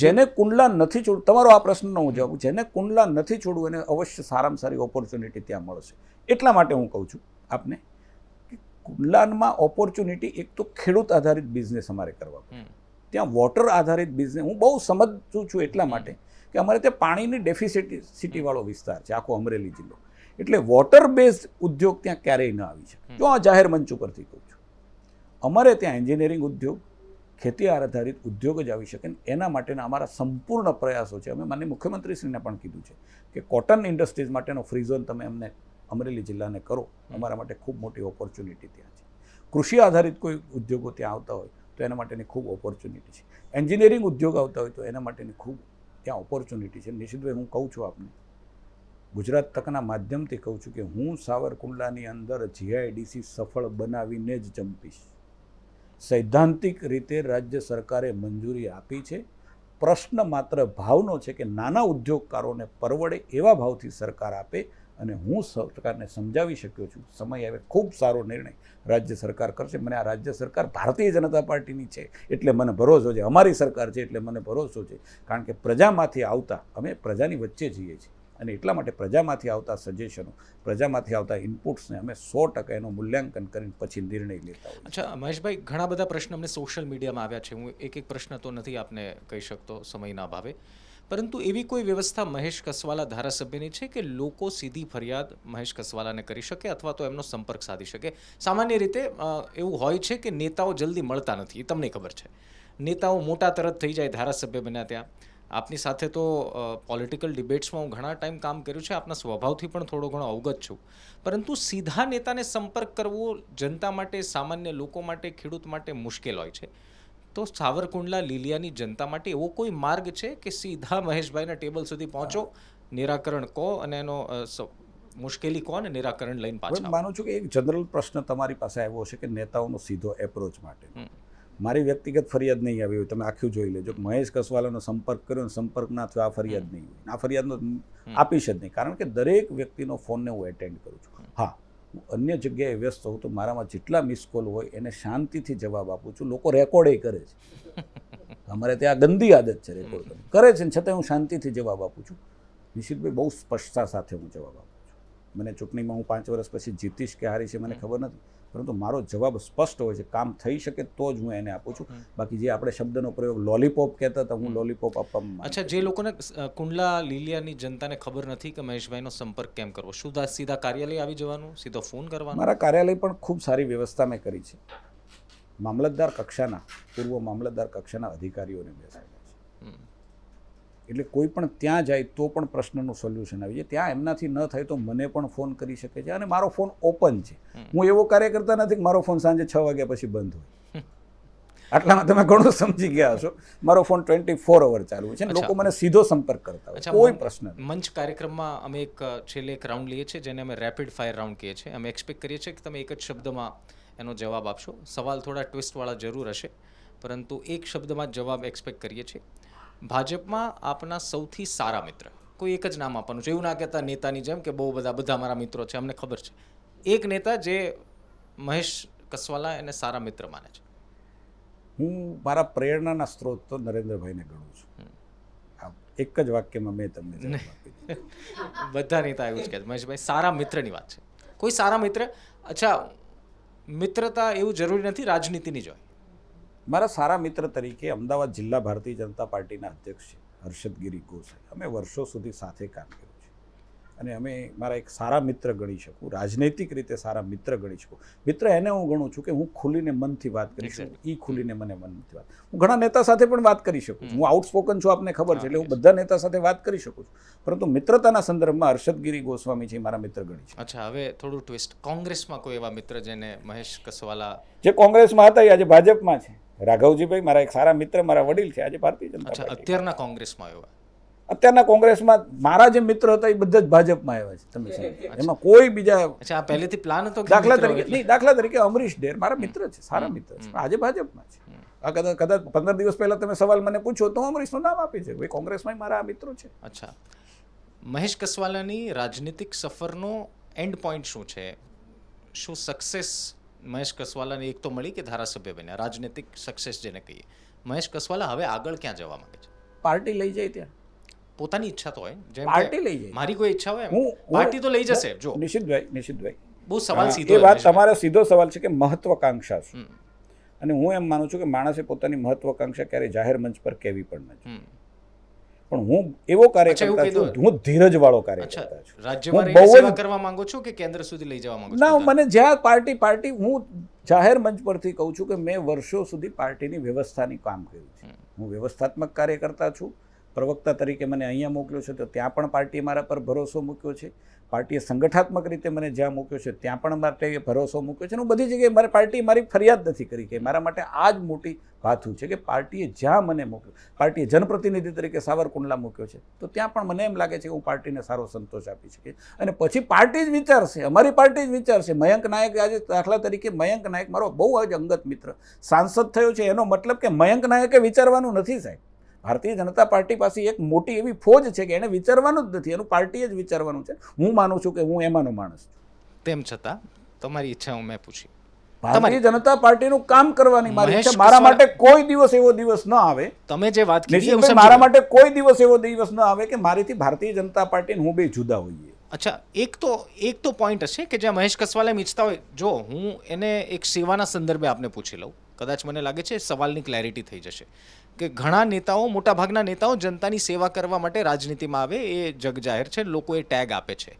જેને કુંડલા નથી છોડવું, તમારો આ પ્રશ્નનો હું જવાબ, જેને કુંડલા નથી છોડવું એને અવશ્ય સારામાં સારી ઓપોર્ચ્યુનિટી ત્યાં મળશે. એટલા માટે હું કહું છું આપને કે કુંડલામાં ઓપોર્ચ્યુનિટી એક તો ખેડૂત આધારિત બિઝનેસ અમારે કરવા પડે. ત્યાં વોટર આધારિત બિઝનેસ હું બહુ સમજું છું એટલા માટે કે અમારે ત્યાં પાણીની ડેફિસિટીવાળો વિસ્તાર છે આખો અમરેલી જિલ્લો. એટલે વોટર બેઝડ ઉદ્યોગ ત્યાં ક્યારેય ન આવી શકે. જો આ જાહેર મંચ ઉપરથી કહું છું, અમારે ત્યાં એન્જિનિયરિંગ ઉદ્યોગ, ખેતી આધારિત ઉદ્યોગ જ આવી શકે ને એના માટેના અમારા સંપૂર્ણ પ્રયાસો છે. અમે માનનીય મુખ્યમંત્રીશ્રીને પણ કીધું છે કે કોટન ઇન્ડસ્ટ્રીઝ માટેનો ફ્રી ઝોન તમે અમને અમરેલી જિલ્લાને કરો, અમારા માટે ખૂબ મોટી ઓપોર્ચ્યુનિટી ત્યાં છે. કૃષિ આધારિત કોઈ ઉદ્યોગો ત્યાં આવતા હોય તો એના માટેની ખૂબ ઓપોર્ચ્યુનિટી છે. એન્જિનિયરિંગ ઉદ્યોગ આવતા હોય તો એના માટેની ખૂબ ત્યાં ઓપોર્ચ્યુનિટી છે. નિશિતભાઈ, હું કહું છું આપને, ગુજરાત તકના માધ્યમથી કહું છું કે હું સાવરકુંડલાની અંદર જીઆઈડીસી સફળ બનાવીને જ ચંપીશ. સૈદ્ધાંતિક રીતે રાજ્ય સરકારે મંજૂરી આપી છે. પ્રશ્ન માત્ર ભાવનો છે કે નાના ઉદ્યોગકારોને પરવડે એવા ભાવથી સરકાર આપે, અને હું સરકારને સમજાવી શક્યો છું. સમય આવે ખૂબ સારો નિર્ણય રાજ્ય સરકાર કરશે. મને આ રાજ્ય સરકાર ભારતીય જનતા પાર્ટીની છે એટલે મને ભરોસો છે, અમારી સરકાર છે એટલે મને ભરોસો છે. કારણ કે પ્રજામાંથી આવતા, અમે પ્રજાની વચ્ચે જઈએ છીએ અને એટલા માટે પ્રજામાંથી આવતા સજેશનો, પ્રજામાંથી આવતા ઇનપુટ્સને અમે 100% એનું મૂલ્યાંકન કરીને પછી નિર્ણય લેતા હોઈએ. અચ્છા મહેશભાઈ, ઘણા બધા પ્રશ્ન અમને સોશિયલ મીડિયામાં આવ્યા છે. હું એક પ્રશ્ન તો નથી આપને કહી શકતો સમયના અભાવે, પરંતુ એવી કોઈ વ્યવસ્થા મહેશ કસવાલા ધારાસભ્યની છે કે લોકો સીધી ફરિયાદ મહેશ કસવાલાને કરી શકે અથવા તો એમનો સંપર્ક સાધી શકે? સામાન્ય રીતે એવું હોય છે કે નેતાઓ જલ્દી મળતા નથી, એ તમને ખબર છે. નેતાઓ મોટા તરત થઈ જાય ધારાસભ્ય બન્યા ત્યાં. આપની સાથે તો પોલિટિકલ ડિબેટ્સમાં હું ઘણા ટાઈમ કામ કર્યું છે, આપના સ્વભાવથી પણ થોડો ઘણો અવગત છું, પરંતુ સીધા નેતાને સંપર્ક કરવો જનતા માટે, સામાન્ય લોકો માટે, ખેડૂત માટે મુશ્કેલ હોય છે. તો સાવરકુંડલા લીલિયાની જનતા માટે એવો કોઈ માર્ગ છે કે સીધા મહેશભાઈના ટેબલ સુધી પહોંચો, નિરાકરણ કહો અને એનો મુશ્કેલી કહો અને નિરાકરણ લઈને પાછા? માનું છું કે એક જનરલ પ્રશ્ન તમારી પાસે આવ્યો છે કે નેતાઓનો સીધો એપ્રોચ માટે. મારી વ્યક્તિગત ફરિયાદ નહીં આવી હોય, તમે આખું જોઈ લેજો. મહેશ કસવાલાનો સંપર્ક કર્યો ને સંપર્ક ના થયો, આ ફરિયાદ નહીં હોય. આ ફરિયાદનો આપીશ જ નહીં, કારણ કે દરેક વ્યક્તિનો ફોનને હું એટેન્ડ કરું છું. હા, હું અન્ય જગ્યાએ વ્યસ્ત હોઉં તો મારામાં જેટલા મિસ કોલ હોય એને શાંતિથી જવાબ આપું છું. લોકો રેકોર્ડે કરે છે, અમારે ત્યાં ગંદી આદત છે, રેકોર્ડ કરે છે ને છતાં હું શાંતિથી જવાબ આપું છું. નિશિતભાઈ, બહુ સ્પષ્ટતા સાથે હું જવાબ આપું છું. મને ચૂંટણીમાં હું 5 વર્ષ પછી જીતીશ કે હારીશ મને ખબર નથી, પરંતુ મારો જવાબ સ્પષ્ટ હોય છે. કામ થઈ શકે તો જ હું એને આપું છું. બાકી જે આપણે શબ્દનો પ્રયોગ લોલીપોપ કહેતા હતા, હું લોલીપોપ આપવામાં. અચ્છા, જે લોકોને કુંડલા લીલિયાની જનતાને ખબર નથી કે મહેશભાઈનો સંપર્ક કેમ કરવો, શું સીધા કાર્યાલય આવી જવાનું, સીધો ફોન કરવાનો? મારા કાર્યાલય પણ ખૂબ સારી વ્યવસ્થા મેં કરી છે. મામલતદાર કક્ષાના, પૂર્વ મામલતદાર કક્ષાના અધિકારીઓને બેસાડ્યા છે. એટલે કોઈ પણ ત્યાં જાય તો પણ પ્રશ્નનું સોલ્યુશન આવી જાય. ત્યાં એમનાથી ન થાય તો મને પણ ફોન કરી શકે છે, અને મારો ફોન ઓપન છે. હું એવો કાર્ય કરતા નથી કે મારો ફોન સાંજે 6 વાગ્યા પછી બંધ હોય. આટલામાં તમે ઘણું સમજી ગયા હશો. મારો ફોન 24 અવર ચાલુ છે. લોકો મને સીધો સંપર્ક કરતા હોય, કોઈ પ્રશ્ન નહીં. મંચ કાર્યક્રમમાં અમે છેલ્લે એક રાઉન્ડ લઈએ છીએ જેને અમે રેપિડ ફાયર રાઉન્ડ કહીએ છીએ. અમે એક્સપેક્ટ કરીએ છીએ કે તમે એક જ શબ્દમાં એનો જવાબ આપશો. સવાલ થોડા ટ્વિસ્ટવાળા જરૂર હશે, પરંતુ એક શબ્દમાં જવાબ એક્સપેક્ટ કરીએ છીએ. ભાજપમાં આપના સૌથી સારા મિત્ર, કોઈ એક જ નામ આપવાનું છે. એવું ના કહેતા નેતાની જેમ કે બહુ બધા મારા મિત્રો છે. અમને ખબર છે એક નેતા જે મહેશ કસવાલા એને સારા મિત્ર માને છે. હું મારા પ્રેરણાના સ્ત્રોત તો નરેન્દ્રભાઈને ગણું છું. એક જ વાક્યમાં મેં તમને જવાબ આપી દીધો. બધા નેતા એવું જ કહે છે. મહેશભાઈ, સારા મિત્રની વાત છે. કોઈ સારા મિત્ર? અચ્છા, મિત્રતા એવું જરૂરી નથી રાજનીતિની જ હોય. મારા સારા મિત્ર તરીકે અમદાવાદ જિલ્લા ભારતીય જનતા પાર્ટીના અધ્યક્ષ છે હર્ષદ ગિરી ગોસાઈ. અમે વર્ષો સુધી સાથે કામ કર્યું છે, અને અમે મારા એક સારા મિત્ર ગણી શકું, રાજનૈતિક રીતે સારા મિત્ર ગણી શકું. મિત્ર એને હું ગણું છું કે હું ખુલીને મનથી વાત કરી શકું, એ ખુલીને મને મનથી વાત. હું ઘણા નેતા સાથે પણ વાત કરી શકું છું. હું આઉટસ્પોકન છું, આપને ખબર છે, એટલે હું બધા નેતા સાથે વાત કરી શકું છું. પરંતુ મિત્રતાના સંદર્ભમાં હર્ષદ ગિરી ગોસ્વામી છે મારા મિત્ર ગણી છે. અચ્છા, હવે થોડું ટ્વિસ્ટ. કોંગ્રેસમાં કોઈ એવા મિત્ર જેને મહેશ કસવાલા? જે કોંગ્રેસમાં હતા એ આજે ભાજપમાં છે. રાઘવજીભાઈ મારા એક સારા મિત્ર, મારા વડીલ છે, આજે ભારતીય જનતા પાર્ટી. અચ્છા, અત્યારના કોંગ્રેસમાં એવા? અત્યારના કોંગ્રેસમાં મારા જે મિત્ર હતા એ બધા જ ભાજપમાં આવ્યા છે. તમે સમજો, એમાં કોઈ બીજા. અચ્છા, આ પહેલેથી પ્લાન હતો? દાખલા તરીકે અમરીશ ડેર મારા મિત્ર છે, સારા મિત્ર છે, આજે ભાજપમાં છે. આ કદાચ 15 દિવસ પહેલા તમે સવાલ મને પૂછો તો અમરીશનું નામ આપી છે. ભાઈ, કોંગ્રેસમાં મારા મિત્રો છે. અચ્છા, મહેશ કસવાલાની રાજનીતિક સફરનો એન્ડ પોઈન્ટ શું છે? શું સક્સેસ મહેશ કસવાલાને એક તો મળી કે ધારાસભ્ય બન્યા, રાજનીતિક સક્સેસ જેને કહીએ. મહેશ કસવાલા હવે આગળ ક્યાં જવા માંગે છે? પાર્ટી લઈ જાય ત્યાં. પોતાની ઈચ્છા તો હોય, જેમ પાર્ટી લઈ જાય. મારી કોઈ ઈચ્છા હોય, પાર્ટી તો લઈ જશે. જો નિશિતભાઈ, બહુ સવાલ સીધો. એ વાત તમારો સીધો સવાલ છે કે મહત્વાકાંક્ષા શું. અને હું એમ માનું છું કે માણસે પોતાની મહત્વાકાંક્ષા ક્યારેય જાહેર મંચ પર કહેવી પણ નથી. પણ હું એવો અચ્છા, એવું કાર્યકર્તા કીધું. છું, હું ધીરજવાળો અચ્છા, કાર્યકર્તા છું. રાજ્યમાં હું રહીને બહુ જ- સેવા કરવા માંગો છો કે કેન્દ્ર સુધી લઈ જવા માંગો છો ના, પોતાને? મને જ્યાં પાર્ટી હું જાહેર મંચ પરથી કહું છું કે મેં વર્ષો સુધી પાર્ટીની વ્યવસ્થાની કામ કર્યું છે. હું વ્યવસ્થાત્મક કાર્યકર્તા છું. પ્રવક્તા તરીકે મને અહીંયા મોકલ્યો છે તો ત્યાં પણ પાર્ટીએ મારા પર ભરોસો મૂક્યો છે. પાર્ટીએ સંગઠનાત્મક રીતે મને જ્યાં મૂક્યો છે ત્યાં પણ માટે ભરોસો મૂક્યો છે. અને હું બધી જગ્યાએ મારી પાર્ટીએ મારી ફરિયાદ નથી કરી કે મારા માટે આ જ મોટી વાત છે કે પાર્ટીએ જ્યાં મને મોકલ્યો, પાર્ટીએ જનપ્રતિનિધિ તરીકે સાવરકુંડલા મૂક્યો છે તો ત્યાં પણ મને એમ લાગે છે કે હું પાર્ટીને સારો સંતોષ આપી શકીશ. અને પછી પાર્ટી જ વિચારશે, અમારી પાર્ટી જ વિચારશે. મયંક નાયક આજે દાખલા તરીકે મયંક નાયક મારો બહુ જ અંગત મિત્ર સાંસદ થયો છે, એનો મતલબ કે મયંક નાયકે વિચારવાનું નથી સાહેબ. ભારતીય જનતા પાર્ટી પાસે એક મોટી એવી ફોજ છે કે એને વિચારવાનું જ નથી, એનું પાર્ટીએ જ વિચારવાનું છે. હું માનું છું કે હું એમાંનો માણસ છું. તેમ છતાં તમારી ઈચ્છા હું મેં પૂછી. ભારતીય જનતા પાર્ટીનું કામ કરવાની મારી મહેશ ઈચ્છા. મારા કસવાલા- માટે કોઈ દિવસ એવો દિવસ ન આવે, તમે જે વાત કીધી હું નિશ્ચિતભાઈ, સમજી મારા ગયો. માટે કોઈ દિવસ એવો દિવસ ન આવે કે મારીથી ભારતીય જનતા પાર્ટી અને હું બે જુદા હોઈએ. અચ્છા, એક તો પોઈન્ટ હશે કે જ્યાં મહેશ કસવાલા એમ ઈચ્છતા હોય, જો હું એને એક સેવાના સંદર્ભે આપને પૂછી લઉં, કદાચ મને લાગે છે સવાલની ક્લેરિટી થઈ જશે કે ઘણા નેતાઓ, મોટાભાગના નેતાઓ જનતાની સેવા કરવા માટે રાજનીતિમાં આવે, એ જગ જાહેર છે, લોકો એ ટેગ આપે છે.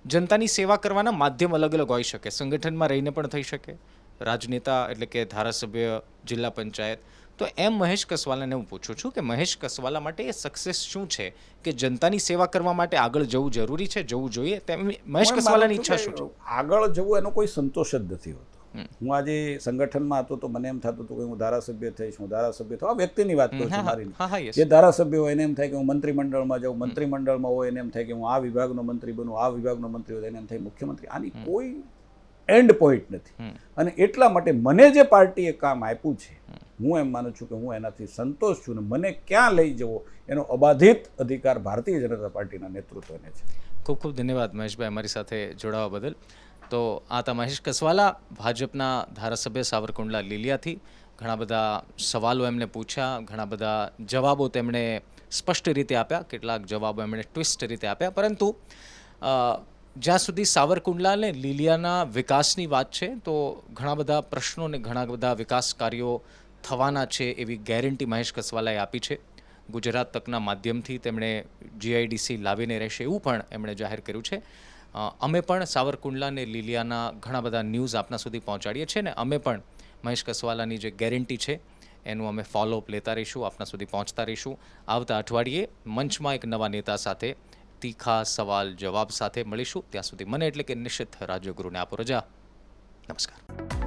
જનતાની સેવા કરવાના માધ્યમ અલગ અલગ હોઈ શકે, સંગઠનમાં રહીને પણ થઈ શકે, રાજનેતા એટલે કે ધારાસભ્ય, જિલ્લા પંચાયત. તો એમ મહેશ કસવાલાને હું પૂછું છું કે મહેશ કસવાલા માટે એ સક્સેસ શું છે કે જનતાની સેવા કરવા માટે આગળ જવું જરૂરી છે, જવું જોઈએ, તેમ મહેશ હું એમ કસવાલાની માનું છું ઈચ્છા શું છે? કે આગળ જવું એનો કોઈ સંતોષ જ નથી હોતો. હું આજે સંગઠનમાં હતો તો મને એમ થતું હતું કે હું ધારાસભ્ય થઈશ, હું ધારાસભ્ય થઈશ. આ વ્યક્તિની વાત કરું છું, મારી નહીં. હા, yes. જે ધારાસભ્ય હોય એને એમ થાય કે હું મંત્રીમંડળમાં જાઉં, મંત્રીમંડળમાં હોય એને એમ થાય કે હું આ વિભાગનો મંત્રી બનું, આ વિભાગનો મંત્રી હોય એને એમ થાય મુખ્યમંત્રી. આની કોઈ એન્ડ પોઈન્ટ નથી. અને એટલા માટે મને જે પાર્ટીએ કામ આપ્યું છે, હું એમ માનું છું કે હું એનાથી સંતોષ છું. ને મને ક્યાં લઈ જવો એનો અબાધિત અધિકાર ભારતીય જનતા પાર્ટીના નેતૃત્વને છે. ખૂબ ખૂબ ધન્યવાદ મહેશભાઈ અમારી સાથે જોડાવા બદલ. તો આ હતા મહેશ કસવાલા, ભાજપના ધારાસભ્ય સાવરકુંડલા લીલિયાથી. ઘણા બધા સવાલો એમને પૂછ્યા, ઘણા બધા જવાબો તેમણે સ્પષ્ટ રીતે આપ્યા, કેટલાક જવાબો એમણે ટ્વિસ્ટ રીતે આપ્યા. પરંતુ જ્યાં સુધી સાવરકુંડલા અને લીલિયાના વિકાસની વાત છે તો ઘણા બધા પ્રશ્નો અને ઘણા બધા વિકાસ કાર્યો થવાના છે એવી ગેરંટી મહેશ કસવાલાએ આપી છે. ગુજરાત તકના માધ્યમથી તેમણે GIDC લાવીને રહેશે એવું પણ એમણે જાહેર કર્યું છે. અમે પણ સાવરકુંડલા અને લીલિયાના ઘણા બધા ન્યૂઝ આપના સુધી પહોંચાડીએ છીએ ને અમે પણ મહેશ કસવાલાની જે ગેરંટી છે એનું અમે ફોલોઅપ લેતા રહીશું, આપના સુધી પહોંચતા રહીશું. આવતા અઠવાડિયે મંચમાં એક નવા નેતા સાથે તીખા સવાલ જવાબ સાથે મળીશું. ત્યાં સુધી મને એટલે કે નિશિત રાજ્યગુરુને આપો રજા. નમસ્કાર.